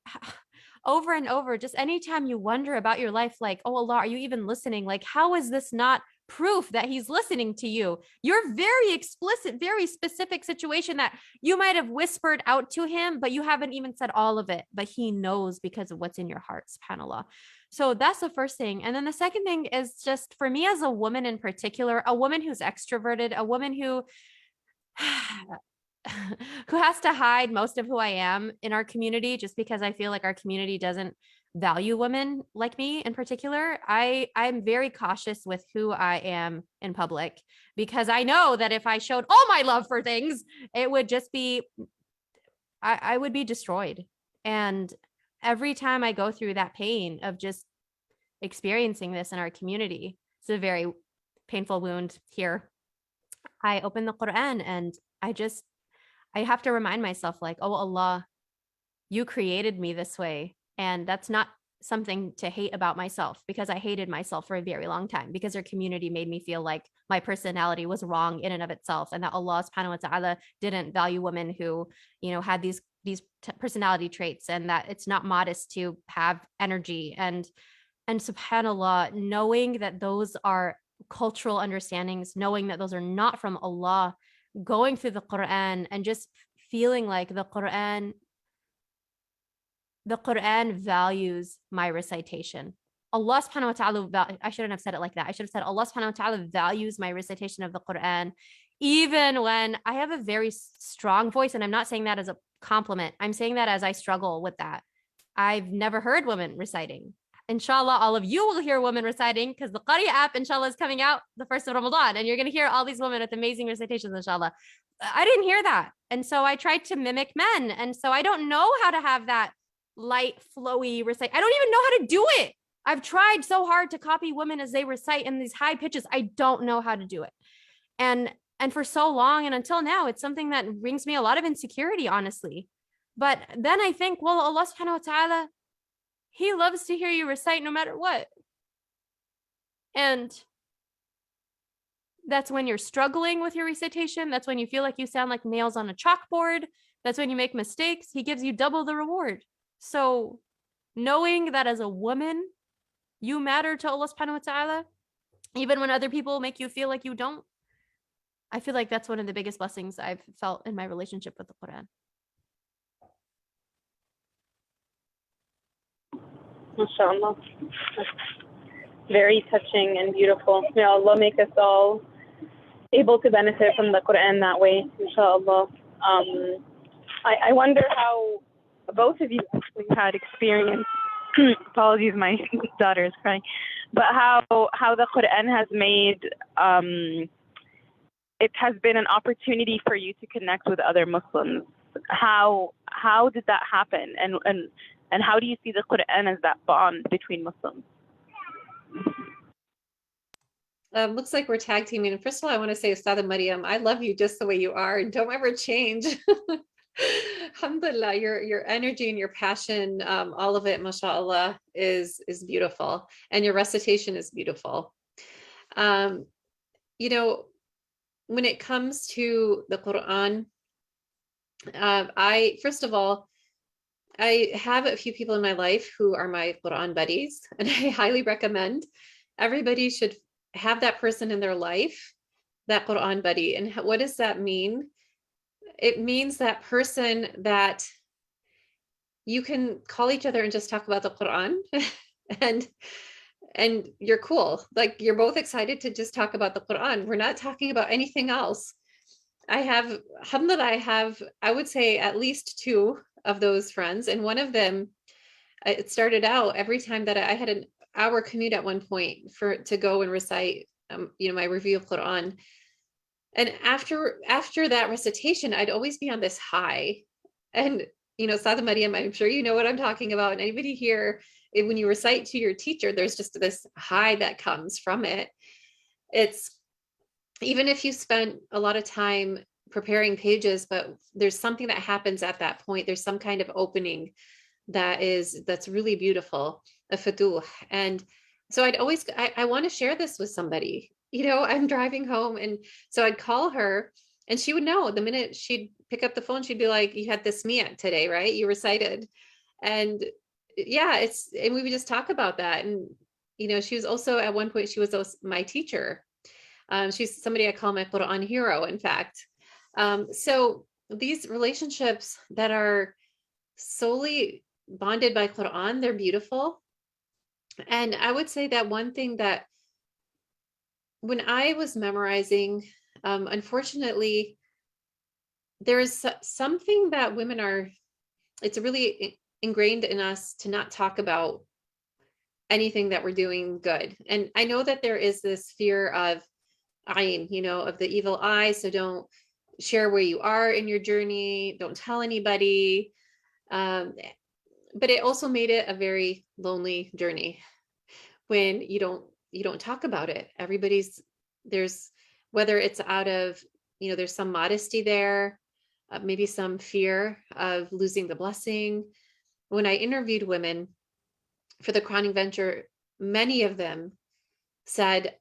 S7: over and over, just anytime you wonder about your life, like, oh Allah, are you even listening? Like, how is this not proof that he's listening to you? Your very explicit, very specific situation that you might have whispered out to him, but you haven't even said all of it, but he knows because of what's in your heart, subhanAllah. So that's the first thing. And then the second thing is just for me as a woman in particular, a woman who's extroverted, a woman who who has to hide most of who I am in our community, just because I feel like our community doesn't value women like me in particular. I'm very cautious with who I am in public, because I know that if I showed all my love for things, it would just be, I would be destroyed. And every time I go through that pain of just experiencing this in our community, it's a very painful wound here. I open the Quran and I have to remind myself, like, oh Allah, you created me this way. And that's not something to hate about myself, because I hated myself for a very long time because our community made me feel like my personality was wrong in and of itself, and that Allah subhanahu wa ta'ala didn't value women who, had these personality traits, and that it's not modest to have energy. And subhanAllah, knowing that those are cultural understandings, knowing that those are not from Allah, going through the Quran and just feeling like the Quran values my recitation. Allah subhanahu wa ta'ala, I shouldn't have said it like that. I should have said Allah subhanahu wa ta'ala values my recitation of the Quran, even when I have a very strong voice. And I'm not saying that as a compliment. I'm saying that as I struggle with that. I've never heard women reciting. Inshallah, all of you will hear women reciting, because the Qari app, inshallah, is coming out the 1st of Ramadan, and you're going to hear all these women with amazing recitations, inshallah. I didn't hear that. And so I tried to mimic men. And so I don't know how to have that light, flowy recite. I don't even know how to do it. I've tried so hard to copy women as they recite in these high pitches. I don't know how to do it. And for so long, and until now, it's something that brings me a lot of insecurity, honestly. But then I think, well, Allah subhanahu wa ta'ala, he loves to hear you recite no matter what. And that's when you're struggling with your recitation. That's when you feel like you sound like nails on a chalkboard. That's when you make mistakes. He gives you double the reward. So knowing that as a woman, You matter to Allah subhanahu wa ta'ala, even when other people make you feel like you don't. I feel like that's one of the biggest blessings I've felt in my relationship with the Quran.
S2: MashaAllah. Very touching and beautiful. May Allah make us all able to benefit from the Quran that way, inshallah. I wonder how both of you actually had experience. Apologies, my daughter is crying. But how the Quran has made it has been an opportunity for you to connect with other Muslims. How did that happen? And how do you see the Quran as that bond between Muslims?
S6: Looks like we're tag teaming. And first of all, I want to say, Ustadha Maryam, I love you just the way you are, and don't ever change. Alhamdulillah, your energy and your passion, all of it, mashallah, is beautiful, and your recitation is beautiful. You know, when it comes to the Quran, first of all, I have a few people in my life who are my Quran buddies, and I highly recommend everybody should have that person in their life, that Quran buddy. And what does that mean? It means that person that you can call each other and just talk about the Quran and you're cool. Like, you're both excited to just talk about the Quran. We're not talking about anything else. Alhamdulillah, I would say at least two of those friends. And one of them, it started out every time that I had an hour commute at one point to go and recite, my review of Quran. And after that recitation, I'd always be on this high. And, Sada Maryam, I'm sure you know what I'm talking about. And anybody here, when you recite to your teacher, there's just this high that comes from it. It's, even if you spent a lot of time preparing pages, but there's something that happens at that point. There's some kind of opening that's really beautiful, a fatuh. And so I want to share this with somebody. I'm driving home, and so I'd call her, and she would know the minute she'd pick up the phone. She'd be like, "You had this Mian today, right? You recited." And yeah, and we would just talk about that. And she was also, at one point, she was also my teacher. She's somebody I call my Quran hero, in fact. So these relationships that are solely bonded by Quran, they're beautiful. And I would say that one thing that when I was memorizing, unfortunately, there is something that it's really ingrained in us to not talk about anything that we're doing good. And I know that there is this fear of ayn, of the evil eye. So don't share where you are in your journey. Don't tell anybody. But it also made it a very lonely journey when you don't talk about it. Whether it's out of, there's some modesty there, maybe some fear of losing the blessing. When I interviewed women for the crowning venture, many of them said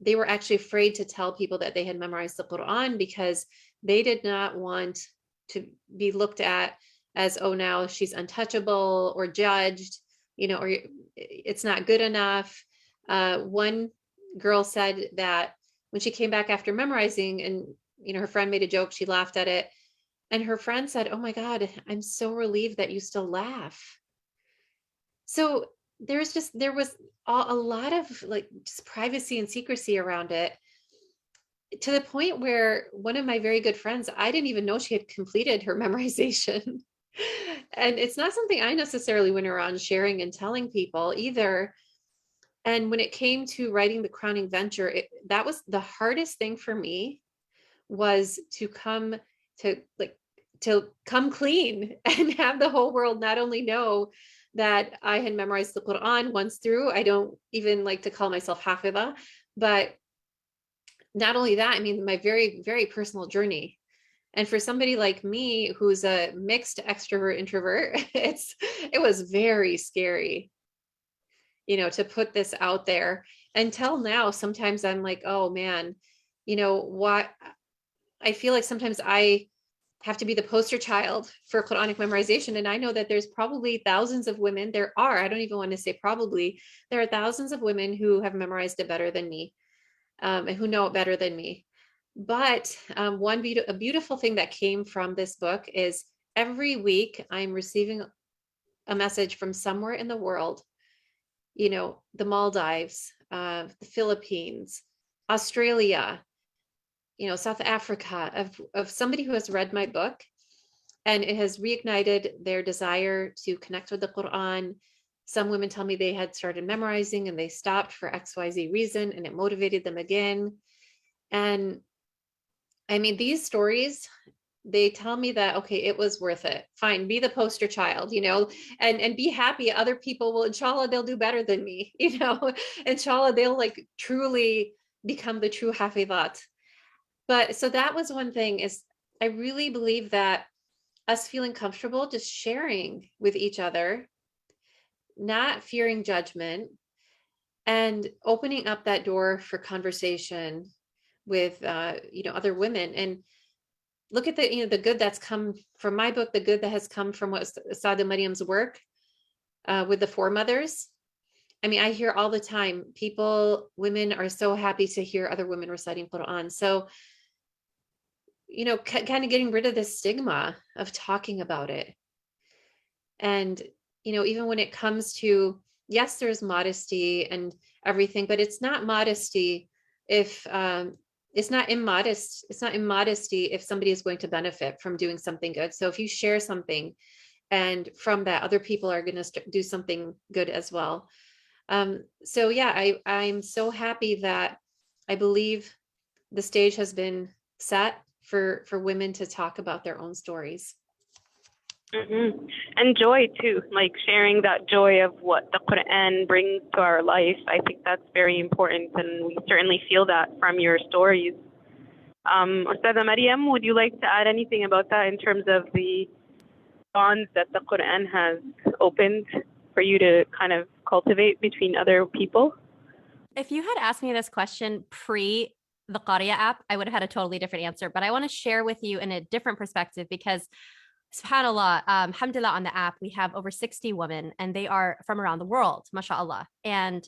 S6: they were actually afraid to tell people that they had memorized the Quran because they did not want to be looked at as, oh, now she's untouchable or judged, or it's not good enough. One girl said that when she came back after memorizing, and her friend made a joke, she laughed at it, and her friend said, "Oh my God, I'm so relieved that you still laugh." So there was a lot of just privacy and secrecy around it, to the point where one of my very good friends, I didn't even know she had completed her memorization. And it's not something I necessarily went around sharing and telling people either. And when it came to writing the crowning venture, that was the hardest thing for me, was to come clean and have the whole world not only know that I had memorized the Quran once through. I don't even like to call myself hafidha, but not only that, I mean, my very, very personal journey. And for somebody like me, who's a mixed extrovert introvert, it was very scary, to put this out there. Until now, sometimes I'm like, oh man, what I feel like sometimes I have to be the poster child for Quranic memorization. And I know that there's probably thousands of women, I don't even want to say probably, there are thousands of women who have memorized it better than me, and who know it better than me. But a beautiful thing that came from this book is every week I'm receiving a message from somewhere in the world, the Maldives, the Philippines, Australia, South Africa, of somebody who has read my book, and it has reignited their desire to connect with the Quran. Some women tell me they had started memorizing and they stopped for XYZ reason, and it motivated them again. And I mean, these stories, they tell me that, okay, it was worth it. Fine, be the poster child, and be happy. Other people will, inshallah, they'll do better than me, inshallah, they'll like truly become the true hafizat. But so that was one thing, is I really believe that us feeling comfortable just sharing with each other, not fearing judgment, and opening up that door for conversation with other women. And look at the good that's come from my book, the good that has come from what Sadia Mariam's work with the four mothers. I mean, I hear all the time, women are so happy to hear other women reciting Quran. So, kind of getting rid of the stigma of talking about it. And, even when it comes to, yes, there's modesty and everything, but it's not modesty if it's not immodesty if somebody is going to benefit from doing something good. So if you share something, and from that, other people are going to do something good as well. So yeah, I'm so happy that I believe the stage has been set for women to talk about their own stories.
S2: Mm-hmm. And joy too, like sharing that joy of what the Quran brings to our life. I think that's very important, and we certainly feel that from your stories. Ustadha Mariam, would you like to add anything about that in terms of the bonds that the Quran has opened for you to kind of cultivate between other people?
S7: If you had asked me this question pre the Qaria app, I would have had a totally different answer. But I want to share with you in a different perspective, because subhanAllah, alhamdulillah, on the app, we have over 60 women, and they are from around the world, mashallah. And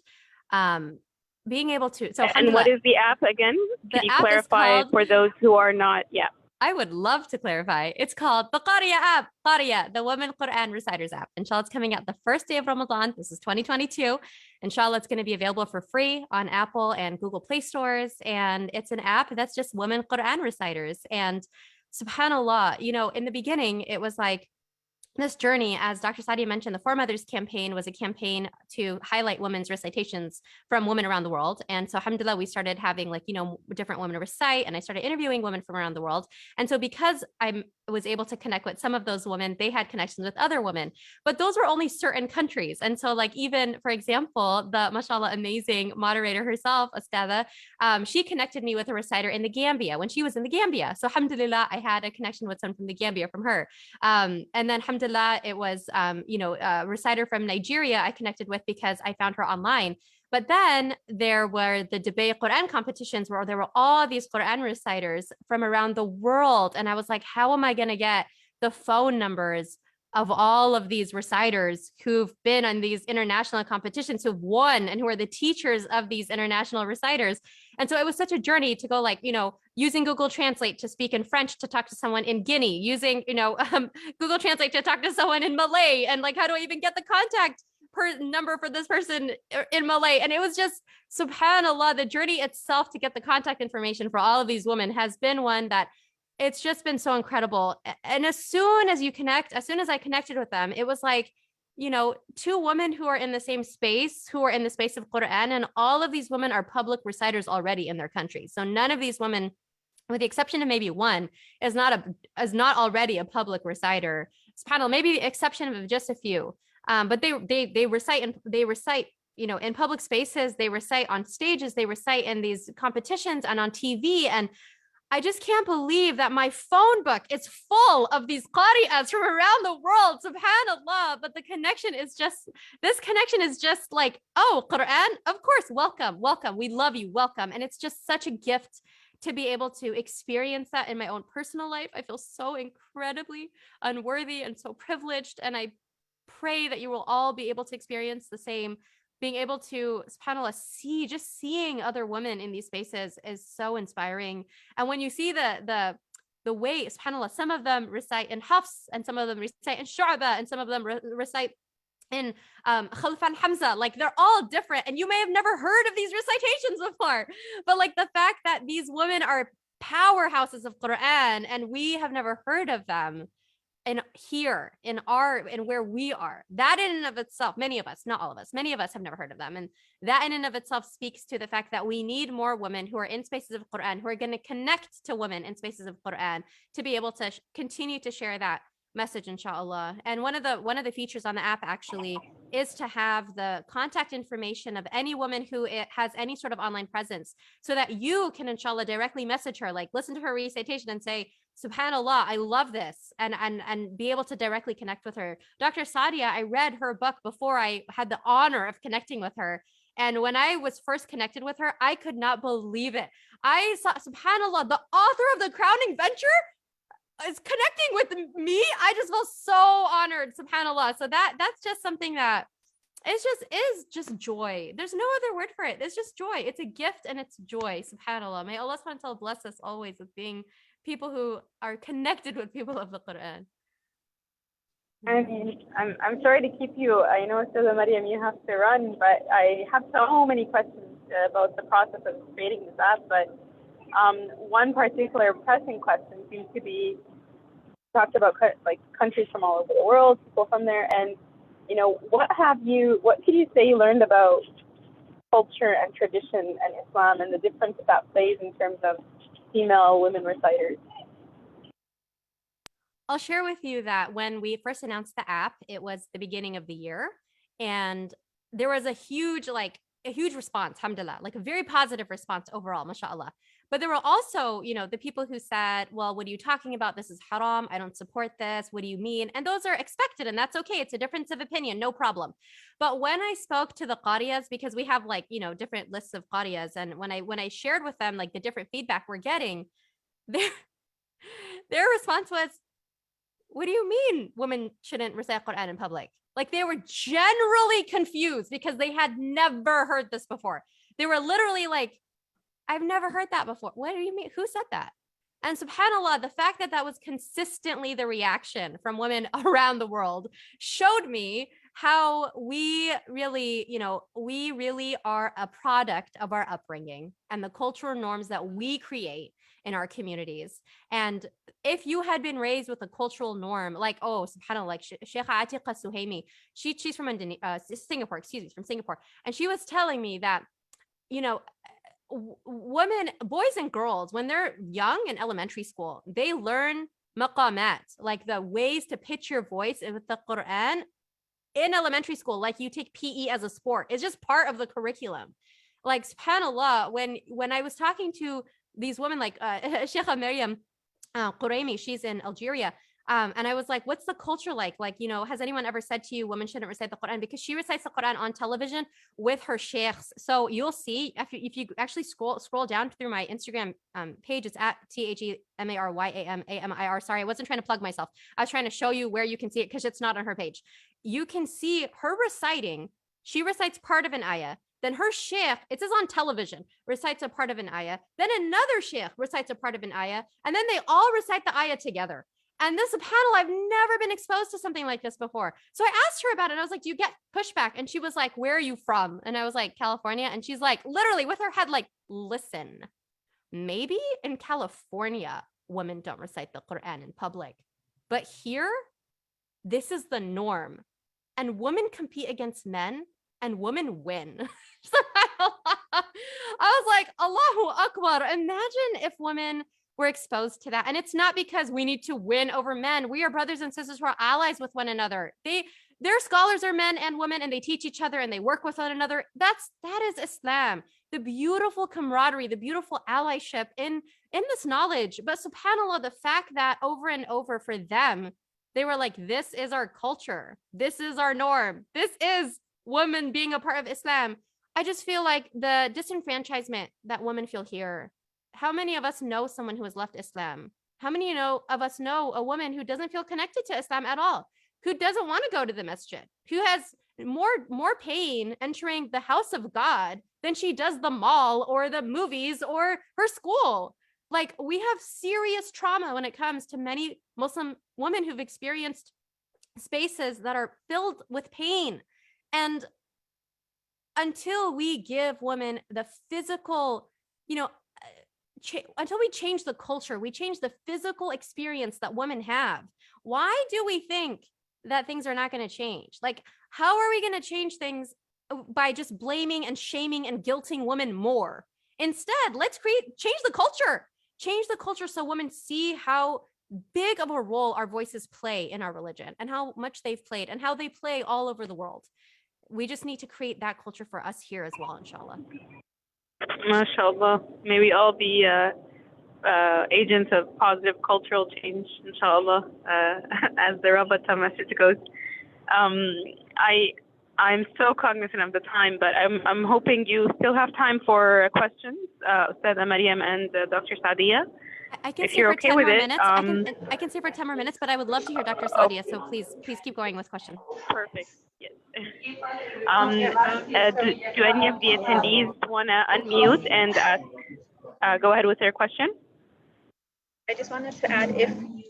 S7: being able to, so
S2: and what is the app again? Can you clarify for those who are not? Yeah.
S7: I would love to clarify. It's called the Qaria app, Qaria, the Women Quran Reciters app. Inshallah, it's coming out the first day of Ramadan. This is 2022. Inshallah, it's going to be available for free on Apple and Google Play stores. And it's an app that's just women Quran reciters. And subhanAllah, in the beginning, it was like this journey, as Dr. Sadia mentioned, the Four Mothers campaign was a campaign to highlight women's recitations from women around the world. And so alhamdulillah, we started having different women recite, and I started interviewing women from around the world. And so because I was able to connect with some of those women, they had connections with other women, but those were only certain countries. And so even, for example, the mashallah amazing moderator herself, Ustadha, she connected me with a reciter in the Gambia when she was in the Gambia. So alhamdulillah, I had a connection with someone from the Gambia from her. And then alhamdulillah, it was, a reciter from Nigeria I connected with because I found her online. But then there were the debate Quran competitions where there were all these Quran reciters from around the world. And I was like, how am I going to get the phone numbers of all of these reciters who've been on these international competitions, who've won, and who are the teachers of these international reciters? And so it was such a journey to go using Google Translate to speak in French to talk to someone in Guinea, using, Google Translate to talk to someone in Malay. And how do I even get the contact number for this person in Malay? And it was just, subhanAllah, the journey itself to get the contact information for all of these women has been one that it's just been so incredible. And as soon as I connected with them, it was like, two women who are in the same space, who are in the space of Quran, and all of these women are public reciters already in their country. So none of these women, with the exception of maybe one, is not already a public reciter. SubhanAllah, maybe the exception of just a few. But they recite in public spaces, they recite on stages, they recite in these competitions and on TV. And I just can't believe that my phone book is full of these qari'as from around the world, subhanAllah. But this connection is just like, oh, Quran, of course, welcome, we love you, welcome. And it's just such a gift to be able to experience that in my own personal life. I feel so incredibly unworthy and so privileged. And I pray that you will all be able to experience the same. Being able to, subhanAllah, just seeing other women in these spaces is so inspiring. And when you see the way, subhanAllah, some of them recite in Hafs, and some of them recite in Shu'ba, and some of them recite in Khalf al-Hamza, like they're all different. And you may have never heard of these recitations before, but like the fact that these women are powerhouses of Quran and we have never heard of them, and here in where we are, that in and of itself, many of us, not all of us, many of us have never heard of them. And that in and of itself speaks to the fact that we need more women who are in spaces of Quran, who are going to connect to women in spaces of Quran, to be able to continue to share that message, inshallah. And one of the features on the app actually is to have the contact information of any woman who has any sort of online presence, so that you can, inshallah, directly message her, like listen to her recitation and say, subhanallah, I love this, and be able to directly connect with her. Dr. Sadia, I read her book before I had the honor of connecting with her. And when I was first connected with her, I could not believe it. I saw, subhanallah, the author of The Crowning Venture is connecting with me. I just felt so honored, subhanallah. So that's just something that is just joy. There's no other word for it. It's just joy. It's a gift and it's joy, subhanallah. May Allah subhanahu wa ta'ala bless us always with being people who are connected with people of the Quran.
S2: I'm sorry to keep you. I know, Sister Maryam, you have to run, but I have so many questions about the process of creating this app. But one particular pressing question seems to be talked about, like countries from all over the world, people from there, and what can you say you learned about culture and tradition and Islam and the difference that plays in terms of female women reciters?
S7: I'll share with you that when we first announced the app, it was the beginning of the year, and there was a huge response, alhamdulillah, like a very positive response overall, mashallah. But there were also, the people who said, well, what are you talking about? This is haram. I don't support this. What do you mean? And those are expected, and that's okay. It's a difference of opinion, no problem. But when I spoke to the qariyas, because we have different lists of qariyas, and when I shared with them like the different feedback we're getting, their response was, what do you mean women shouldn't recite Quran in public? Like they were generally confused because they had never heard this before. They were literally like, I've never heard that before. What do you mean? Who said that? And subhanAllah, the fact that that was consistently the reaction from women around the world showed me how we really are a product of our upbringing and the cultural norms that we create in our communities. And if you had been raised with a cultural norm, like, subhanAllah, like Sheikha Atiqa Suhaimi, she's from Singapore, from Singapore. And she was telling me that, women, boys and girls, when they're young in elementary school, they learn maqamat, like the ways to pitch your voice with the Quran in elementary school. Like you take PE as a sport. It's just part of the curriculum. Like subhanAllah, when I was talking to these women, like Sheikha Maryam Quraimi, she's in Algeria. And I was like, what's the culture like? Like, has anyone ever said to you, women shouldn't recite the Quran? Because she recites the Quran on television with her sheikhs. So you'll see, if you actually scroll down through my Instagram page, it's at TheMaryamAmir. Sorry, I wasn't trying to plug myself. I was trying to show you where you can see it because it's not on her page. You can see her reciting. She recites part of an ayah. Then her sheikh, it says on television, recites a part of an ayah. Then another sheikh recites a part of an ayah. And then they all recite the ayah together. And this subhanAllah, I've never been exposed to something like this before. So I asked her about it. And I was like, do you get pushback? And she was like, where are you from? And I was like, California. And she's like, literally with her head, like, listen, maybe in California, women don't recite the Quran in public. But here, this is the norm. And women compete against men and women win. I was like, Allahu Akbar. Imagine if women were exposed to that. And it's not because we need to win over men. We are brothers and sisters who are allies with one another. Their scholars are men and women, and they teach each other and they work with one another. That is Islam. The beautiful camaraderie, the beautiful allyship in this knowledge. But subhanAllah, the fact that over and over for them, they were like, this is our culture. This is our norm. This is women being a part of Islam. I just feel like the disenfranchisement that women feel here how many of us know someone who has left Islam? How many of us know a woman who doesn't feel connected to Islam at all, who doesn't want to go to the masjid, who has more pain entering the house of God than she does the mall or the movies or her school? Like, we have serious trauma when it comes to many Muslim women who've experienced spaces that are filled with pain. And until we give women the physical, until we change the culture, we change the physical experience that women have, why do we think that things are not going to change? Like, how are we going to change things by just blaming and shaming and guilting women more? Instead, let's change the culture so women see how big of a role our voices play in our religion and how much they've played and how they play all over the world. We just need to create that culture for us here as well, inshallah.
S2: MashaAllah. May we all be agents of positive cultural change, inshallah, as the Rabata message goes. I'm so cognizant of the time, but I'm hoping you still have time for questions, Ustadha Maryam and Dr. Sadia.
S7: I can
S2: If
S7: stay
S2: you're
S7: for
S2: okay
S7: 10
S2: with
S7: more
S2: it,
S7: minutes. I can stay for 10 more minutes, but I would love to hear Dr. Sadia. So please keep going with questions.
S2: Perfect. Yes. Do any of the attendees want to unmute and go ahead with their question?
S1: I just wanted to add, if you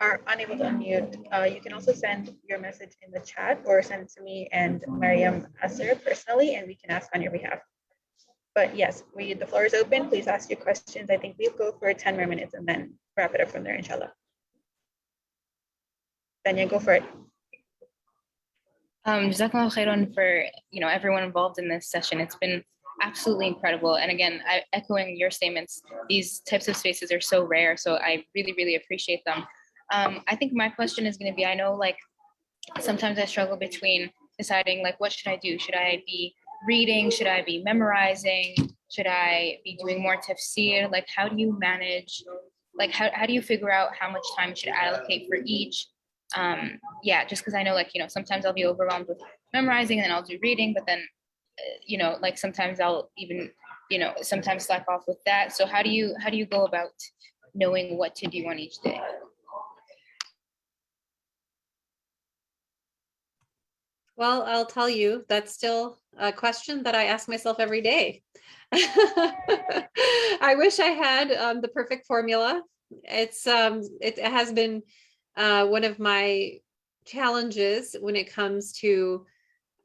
S1: are unable to unmute, you can also send your message in the chat or send it to me and Mariam Asser personally, and we can ask on your behalf. But yes, the floor is open. Please ask your questions. I think we'll go for 10 more minutes and then wrap it up from there, inshallah. Tanya, go for it.
S8: Jazakallah khairan for everyone involved in this session. It's been absolutely incredible. And again, echoing your statements, these types of spaces are so rare. So I really, really appreciate them. I think my question is going to be, I know like sometimes I struggle between deciding like, what should I do? Should I be reading? Should I be memorizing? Should I be doing more tafsir? Like, how do you manage, like, how do you figure out how much time you should allocate for each? Yeah, just because I know like, sometimes I'll be overwhelmed with memorizing and then I'll do reading, but then, like sometimes I'll even, sometimes slack off with that. So how do you go about knowing what to do on each day?
S6: Well, I'll tell you, that's still a question that I ask myself every day. I wish I had the perfect formula. It has been one of my challenges when it comes to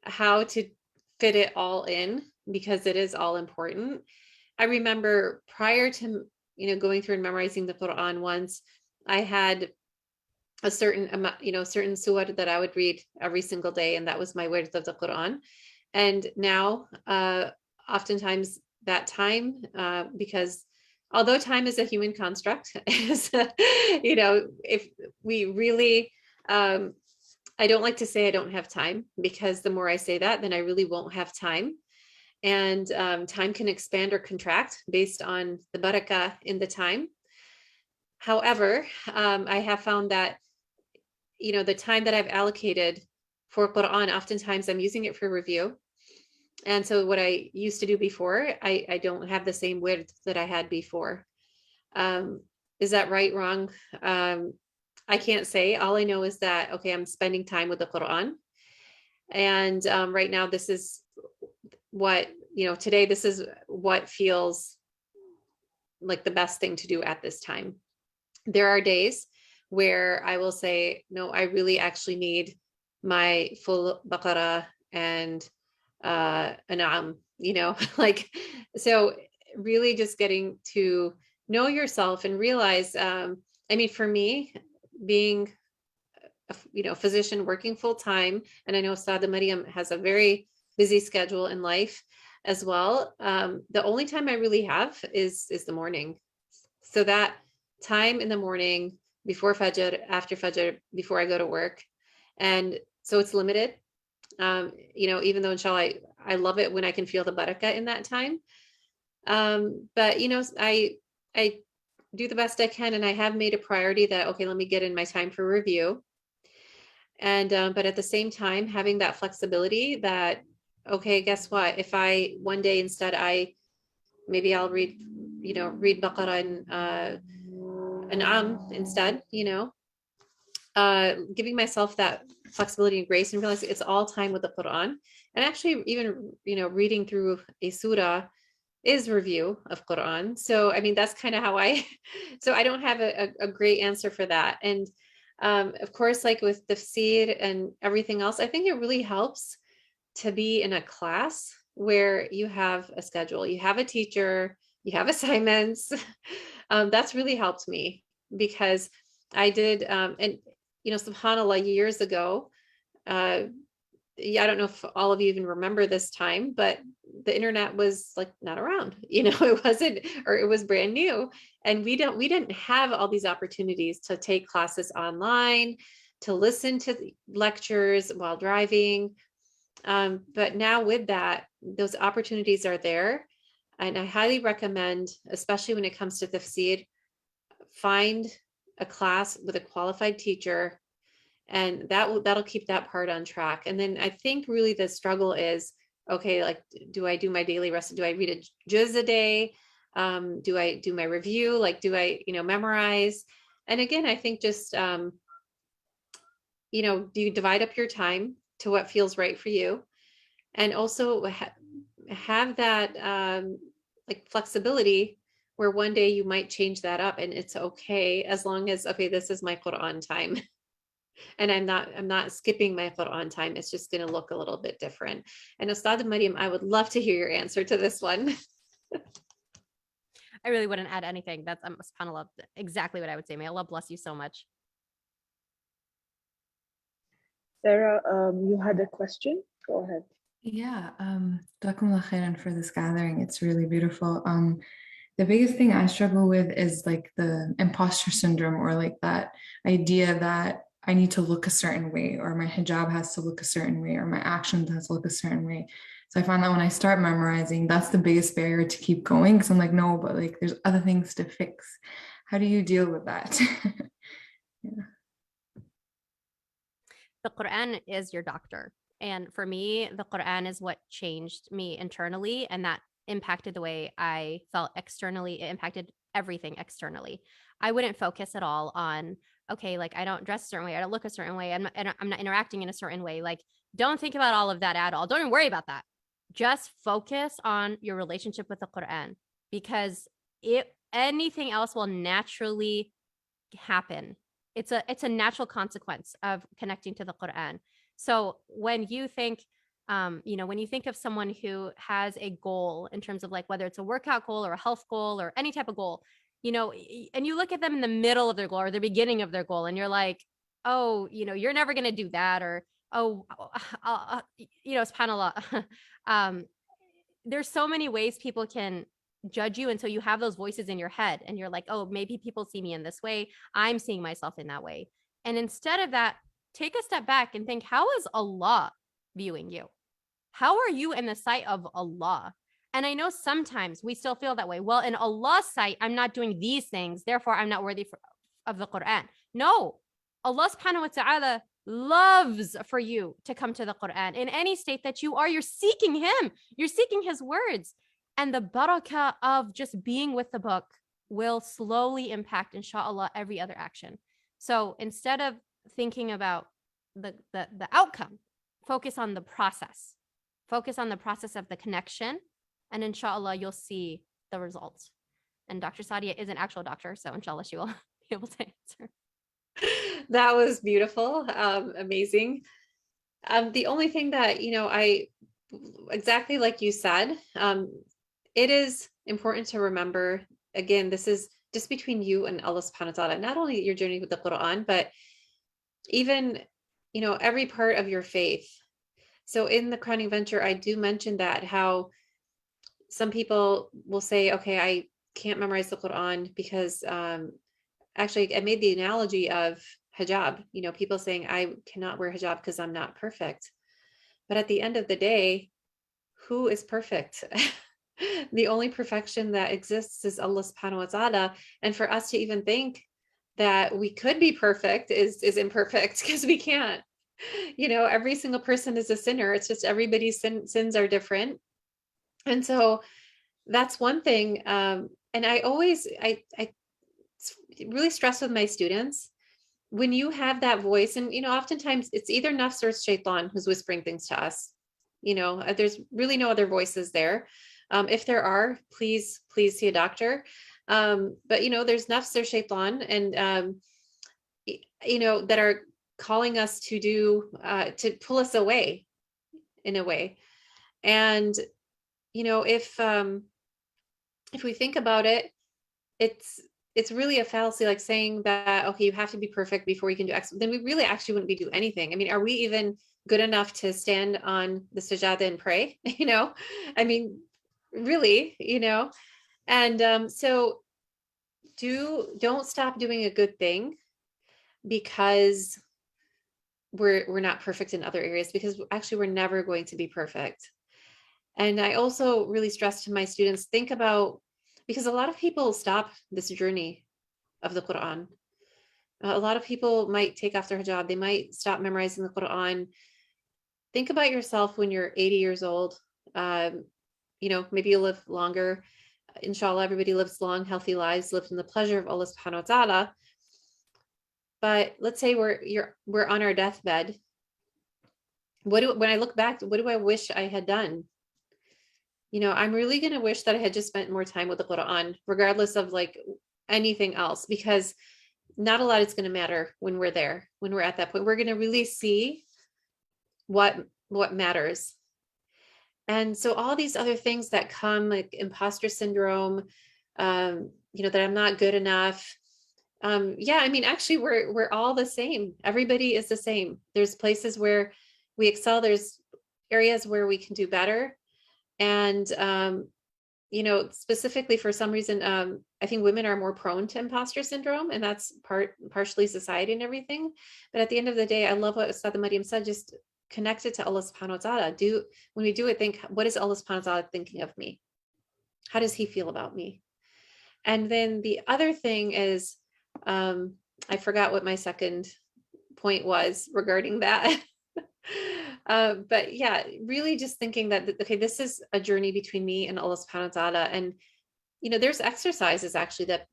S6: how to fit it all in, because it is all important. I remember prior to going through and memorizing the Quran once, I had a certain amount, certain surah that I would read every single day, and that was my wird of the Quran. And now, oftentimes that time, because although time is a human construct, if we really, I don't like to say I don't have time, because the more I say that, then I really won't have time. And time can expand or contract based on the barakah in the time. However, I have found that the time that I've allocated for Quran, oftentimes I'm using it for review. And so what I used to do before, I don't have the same wird that I had before. Is that right, wrong? I can't say. All I know is that, okay, I'm spending time with the Quran. And right now, this is what, today, this is what feels like the best thing to do at this time. There are days where I will say, no, I really actually need my full Baqarah and An'am, like, so really just getting to know yourself and realize, for me, being a physician working full time, and I know Ustadha Maryam has a very busy schedule in life as well. The only time I really have is the morning. So that time in the morning, before Fajr, after Fajr, before I go to work. And so it's limited, even though inshallah, I love it when I can feel the barakah in that time. But, I do the best I can, and I have made a priority that, okay, let me get in my time for review. And, but at the same time, having that flexibility that, okay, guess what? If one day instead, maybe I'll read read Baqarah and An'am instead, giving myself that flexibility and grace and realizing it's all time with the Quran. And actually even, reading through a surah is review of Quran. So, I mean, that's kind of how so I don't have a great answer for that. And of course, like with tafsir and everything else, I think it really helps to be in a class where you have a schedule, you have a teacher, you have assignments. That's really helped me because I did, and subhanAllah, years ago, I don't know if all of you even remember this time, but the internet was like not around, it wasn't, or it was brand new. And we didn't have all these opportunities to take classes online, to listen to lectures while driving. But now with that, those opportunities are there. And I highly recommend, especially when it comes to tafsir, find a class with a qualified teacher, and that'll keep that part on track. And then I think really the struggle is, okay, like, do I do my daily rest? Do I read a juz a day? Do I do my review? Like, do I, memorize? And again, I think just, do you divide up your time to what feels right for you? And also have that like flexibility where one day you might change that up, and it's okay, as long as, okay, this is my Quran time. And I'm not skipping my Quran time. It's just going to look a little bit different. And Ustad Mariam, I would love to hear your answer to this one.
S7: I really wouldn't add anything. That's subhanAllah, exactly what I would say. May Allah bless you so much.
S5: Sarah, you had a question? Go ahead.
S9: Yeah, Jazakumullah khairan for this gathering. It's really beautiful. The biggest thing I struggle with is like the imposter syndrome, or like that idea that I need to look a certain way, or my hijab has to look a certain way, or my actions has to look a certain way. So I found that when I start memorizing, that's the biggest barrier to keep going. Because I'm like, no, but like there's other things to fix. How do you deal with that? Yeah.
S7: The Quran is your doctor. And for me, the Quran is what changed me internally, and that impacted the way I felt externally. It impacted everything externally. I wouldn't focus at all on, okay, like I don't dress a certain way, I don't look a certain way, and I'm not interacting in a certain way. Like, don't think about all of that at all. Don't even worry about that. Just focus on your relationship with the Quran, because anything else will naturally happen. It's a natural consequence of connecting to the Quran. So when you think, when you think of someone who has a goal in terms of like whether it's a workout goal or a health goal or any type of goal, and you look at them in the middle of their goal or the beginning of their goal, and you're like, oh, you're never going to do that, or oh, subhanAllah. There's so many ways people can judge you, and so you have those voices in your head, and you're like, oh, maybe people see me in this way, I'm seeing myself in that way. And instead of that, take a step back and think, how is Allah viewing you? How are you in the sight of Allah? And I know sometimes we still feel that way. Well, in Allah's sight, I'm not doing these things, therefore I'm not worthy of the Quran. No, Allah subhanahu wa ta'ala loves for you to come to the Quran in any state that you are. You're seeking him, you're seeking his words. And the barakah of just being with the book will slowly impact, inshallah, every other action. So instead of thinking about the outcome, focus on the process. Focus on the process of the connection, and inshallah, you'll see the results. And Dr. Sadia is an actual doctor, so inshallah, she will be able to answer.
S6: That was beautiful, amazing. The only thing that, I exactly like you said, it is important to remember, again, this is just between you and Allah subhanahu wa ta'ala, not only your journey with the Quran, but even, every part of your faith. So in the Crowning Venture, I do mention that how some people will say, okay, I can't memorize the Quran because actually I made the analogy of hijab, people saying I cannot wear hijab because I'm not perfect. But at the end of the day, who is perfect? The only perfection that exists is Allah subhanahu wa ta'ala. And for us to even think that we could be perfect is imperfect, because we can't. Every single person is a sinner. It's just everybody's sins are different. And so that's one thing. And I really stress with my students, when you have that voice, and oftentimes it's either nafs or it's shaitan who's whispering things to us. There's really no other voices there. If there are, please see a doctor. But there's nafs, there's shaitan, and that are calling us to do to pull us away in a way. And if we think about it, it's really a fallacy, like saying that, okay, you have to be perfect before you can do X, then we really actually wouldn't be doing anything. I mean, are we even good enough to stand on the sajada and pray? I mean, really, and so don't stop doing a good thing because we're not perfect in other areas, because actually we're never going to be perfect. And I also really stress to my students, think about, because a lot of people stop this journey of the Quran. A lot of people might take off their hijab, they might stop memorizing the Quran. Think about yourself when you're 80 years old. Maybe you live longer. Inshallah, everybody lives long, healthy lives, lives in the pleasure of Allah subhanahu wa ta'ala. But let's say we're on our deathbed. When I look back, what do I wish I had done? I'm really going to wish that I had just spent more time with the Quran, regardless of like anything else, because not a lot is going to matter when we're there, when we're at that point. We're going to really see what matters. And so all these other things that come, like imposter syndrome, that I'm not good enough. Yeah, I mean, actually, we're all the same. Everybody is the same. There's places where we excel. There's areas where we can do better. And specifically for some reason, I think women are more prone to imposter syndrome, and that's partially society and everything. But at the end of the day, I love what Ustad Mariam said, just connect it to Allah subhanahu wa ta'ala. When we do it, think, what is Allah subhanahu wa ta'ala thinking of me? How does he feel about me? And then the other thing is, I forgot what my second point was regarding that. But yeah, really just thinking that, okay, this is a journey between me and Allah subhanahu wa ta'ala. And, there's exercises actually that,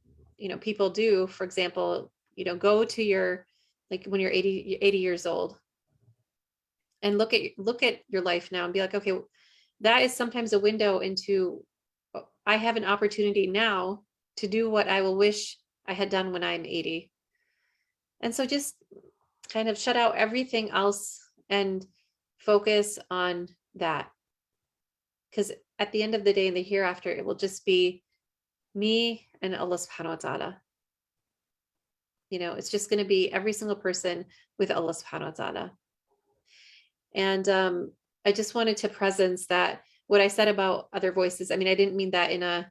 S6: people do. For example, go to your, like when you're 80 years old and look at your life now and be like, okay, that is sometimes a window into, I have an opportunity now to do what I will wish I had done when I'm 80. And so just kind of shut out everything else and focus on that. Because at the end of the day, in the hereafter, it will just be me and Allah subhanahu wa ta'ala. It's just going to be every single person with Allah subhanahu wa ta'ala. And I just wanted to presence that what I said about other voices. I mean, I didn't mean that in a,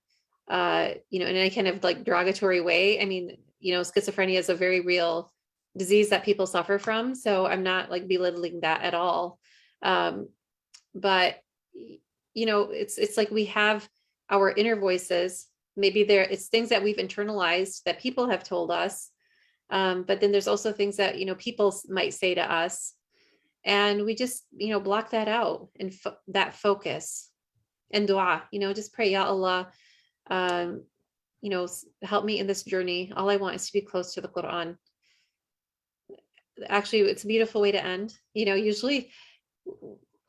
S6: in any kind of like derogatory way. I mean, schizophrenia is a very real disease that people suffer from. So I'm not like belittling that at all. But it's like we have our inner voices. Maybe it's things that we've internalized that people have told us. But then there's also things that, people might say to us, and we just, block that out and that focus and dua, just pray, Ya Allah, help me in this journey. All I want is to be close to the Quran. Actually, it's a beautiful way to end. Usually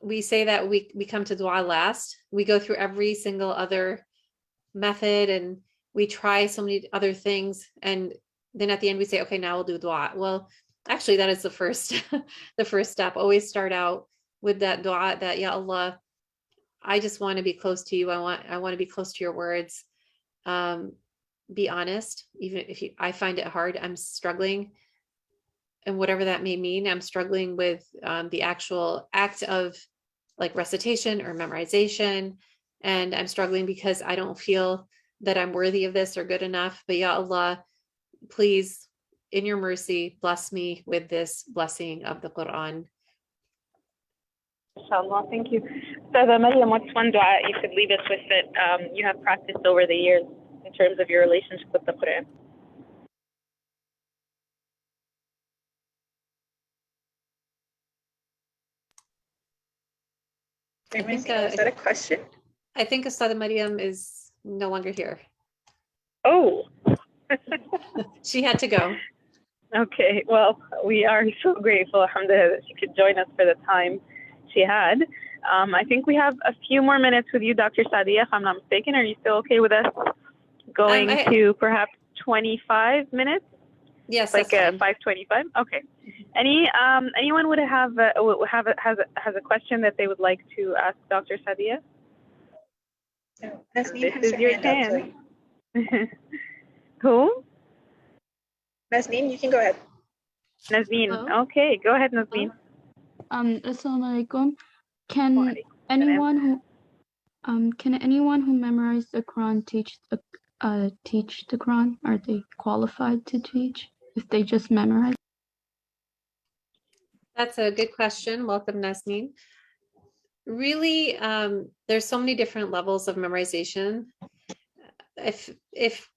S6: we say that we come to dua last. We go through every single other method and we try so many other things. And then at the end we say, okay, now we'll do dua. Well, actually that is the first, the first step. Always start out with that dua, that, Ya Allah, I just want to be close to you. I want to be close to your words. Be honest, even if I find it hard, I'm struggling. And whatever that may mean, I'm struggling with the actual act of like recitation or memorization. And I'm struggling because I don't feel that I'm worthy of this or good enough. But Ya Allah, please, in your mercy, bless me with this blessing of the Quran.
S2: Inshallah, thank you. Ustadha Mariam, what's one dua you could leave us with that you have practiced over the years in terms of your relationship with the Quran?
S1: Is that a question?
S6: I think Ustadha Mariam is no longer here.
S2: Oh.
S6: She had to go.
S2: Okay, well, we are so grateful, alhamdulillah, that she could join us for the time she had. I think we have a few more minutes with you, Dr. Sadia, if I'm not mistaken. Are you still okay with us going to perhaps 25 minutes?
S6: Yes,
S2: like
S6: that's fine.
S2: 5:25. Okay. Anyone would has a question that they would like to ask Dr. Sadia?
S1: This
S2: is your chance. Who?
S1: Nazneen, you can go ahead.
S2: Nazneen.
S10: Hello?
S2: Okay, go ahead, Nazneen.
S10: Assalamu alaikum. Can anyone who memorized the Quran teach the Quran? Are they qualified to teach if they just memorize?
S6: That's a good question. Welcome, Nazneen. Really, there's so many different levels of memorization. If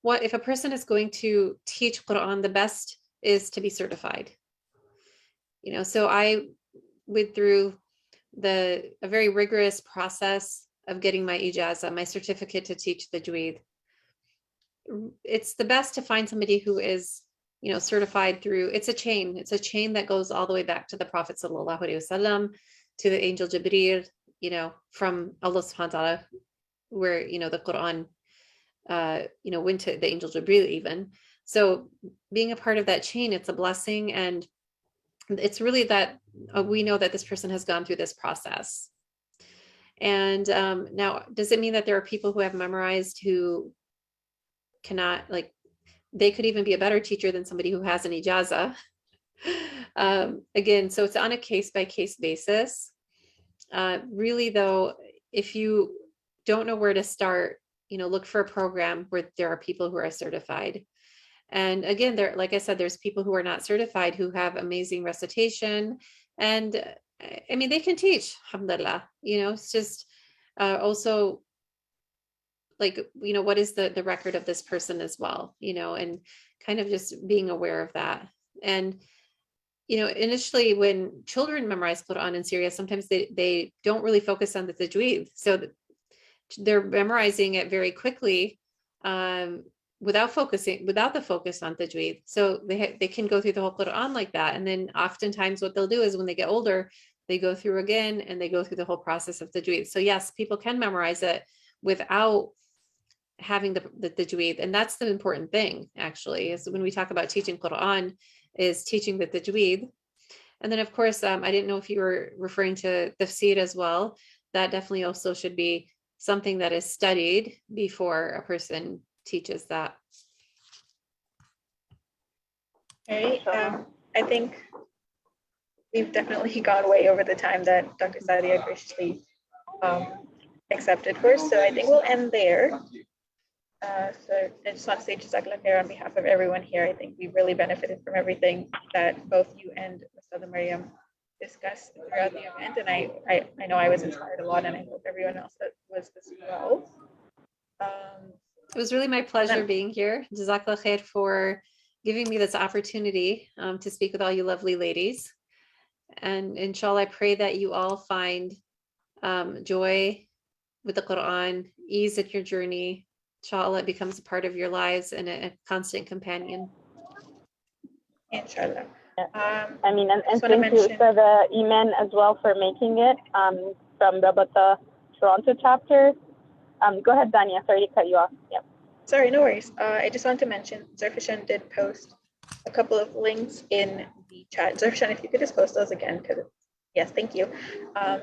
S6: a person is going to teach Quran, the best is to be certified. So I went through a very rigorous process of getting my ijazah, my certificate to teach the tajweed. It's the best to find somebody who is, certified through. It's a chain. It's a chain that goes all the way back to the Prophet sallallahu alaihi wasallam, to the angel Jibreel, from Allah subhanahu wa ta'ala, where the Quran went to the angel Jibreel even. So being a part of that chain, it's a blessing, and it's really that we know that this person has gone through this process. And now, does it mean that there are people who have memorized who cannot, they could even be a better teacher than somebody who has an ijazah? Again, so it's on a case-by-case basis. Really, though, if you don't know where to start, look for a program where there are people who are certified. And again, like I said, there's people who are not certified who have amazing recitation, and I mean, they can teach, alhamdulillah. It's just also what is the record of this person as well, and kind of just being aware of that. And initially when children memorize Quran in Syria, sometimes they don't really focus on the tajweed, so they're memorizing it very quickly, without the focus on tajweed. So they can go through the whole Quran like that, and then oftentimes what they'll do is when they get older, they go through again and they go through the whole process of tajweed. So yes, people can memorize it without having the tajweed, and that's the important thing, actually, is when we talk about teaching Quran, is teaching the tajweed. And then of course, I didn't know if you were referring to tafsir as well. That definitely also should be something that is studied before a person teaches that.
S1: All right. I think we've definitely gone way over the time that Dr. Sadia graciously accepted for us. So I think we'll end there. So I just want to say Jazakallah khair on behalf of everyone here. I think we really benefited from everything that both you and Ms. Maryam discussed throughout the event. And I know I was inspired a lot, and I hope everyone else was as well.
S6: It was really my pleasure being here. Jazakallah khair for giving me this opportunity to speak with all you lovely ladies. And inshallah, I pray that you all find joy with the Quran, ease in your journey. Inshallah, it becomes a part of your lives and a constant companion.
S1: Inshallah.
S2: And thank you to the Iman as well for making it from the Toronto chapter. Go ahead, Dania. Sorry to cut you off. Yeah.
S1: Sorry, no worries. I just want to mention Zarfishan did post a couple of links in the chat. Zarfishan, if you could just post those again, because yes, thank you.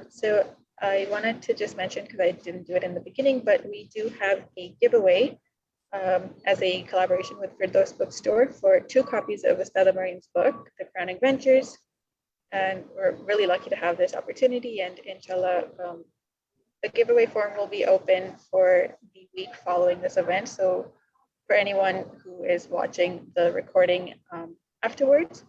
S1: So I wanted to just mention, because I didn't do it in the beginning, but we do have a giveaway as a collaboration with Firdaus Bookstore for 2 copies of Ustadha Mariam's book, The Quranic Ventures. And we're really lucky to have this opportunity, and inshallah, the giveaway form will be open for the week following this event. So for anyone who is watching the recording afterwards,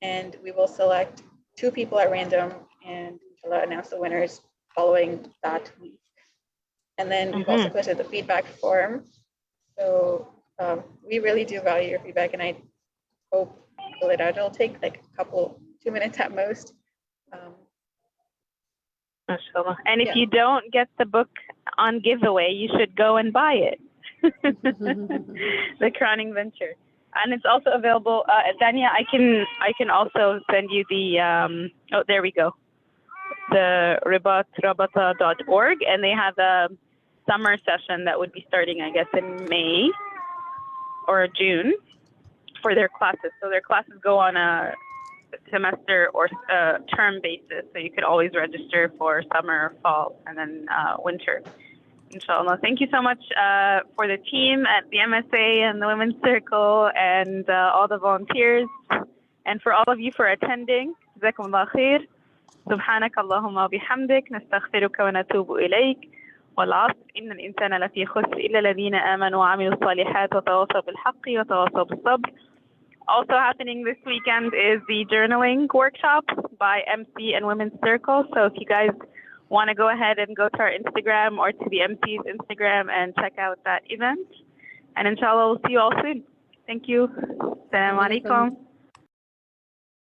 S1: and we will select 2 people at random and inshallah announce the winners following that week. And then we've also posted the feedback form. So we really do value your feedback, and I hope you fill it out. It'll take like a couple, 2 minutes at most.
S2: MashaAllah. And if
S6: Yeah.
S2: you don't get the book on giveaway, you should go and buy it. The Crowning Venture. And it's also available, Dania, I can also send you the, oh, there we go. The rabata.org, and they have a summer session that would be starting, I guess, in May or June for their classes. So their classes go on a semester or term basis, so you could always register for summer, fall, and then winter. Inshallah. Thank you so much for the team at the MSA and the Women's Circle and all the volunteers, and for all of you for attending. جزاكم الله خير. سبحانك اللهم وبحمدك نستغفرك ونتوب إليك والعصر إن الإنسان لفي خسر إلا الذين آمنوا وعملوا الصالحات وتواصوا بالحق وتواصوا بالصبر. Also happening this weekend is the journaling workshop by MC and Women's Circle. So if you guys want to go ahead and go to our Instagram or to the MC's Instagram and check out that event. And inshallah, we'll see you all soon. Thank you. Assalamu alaikum.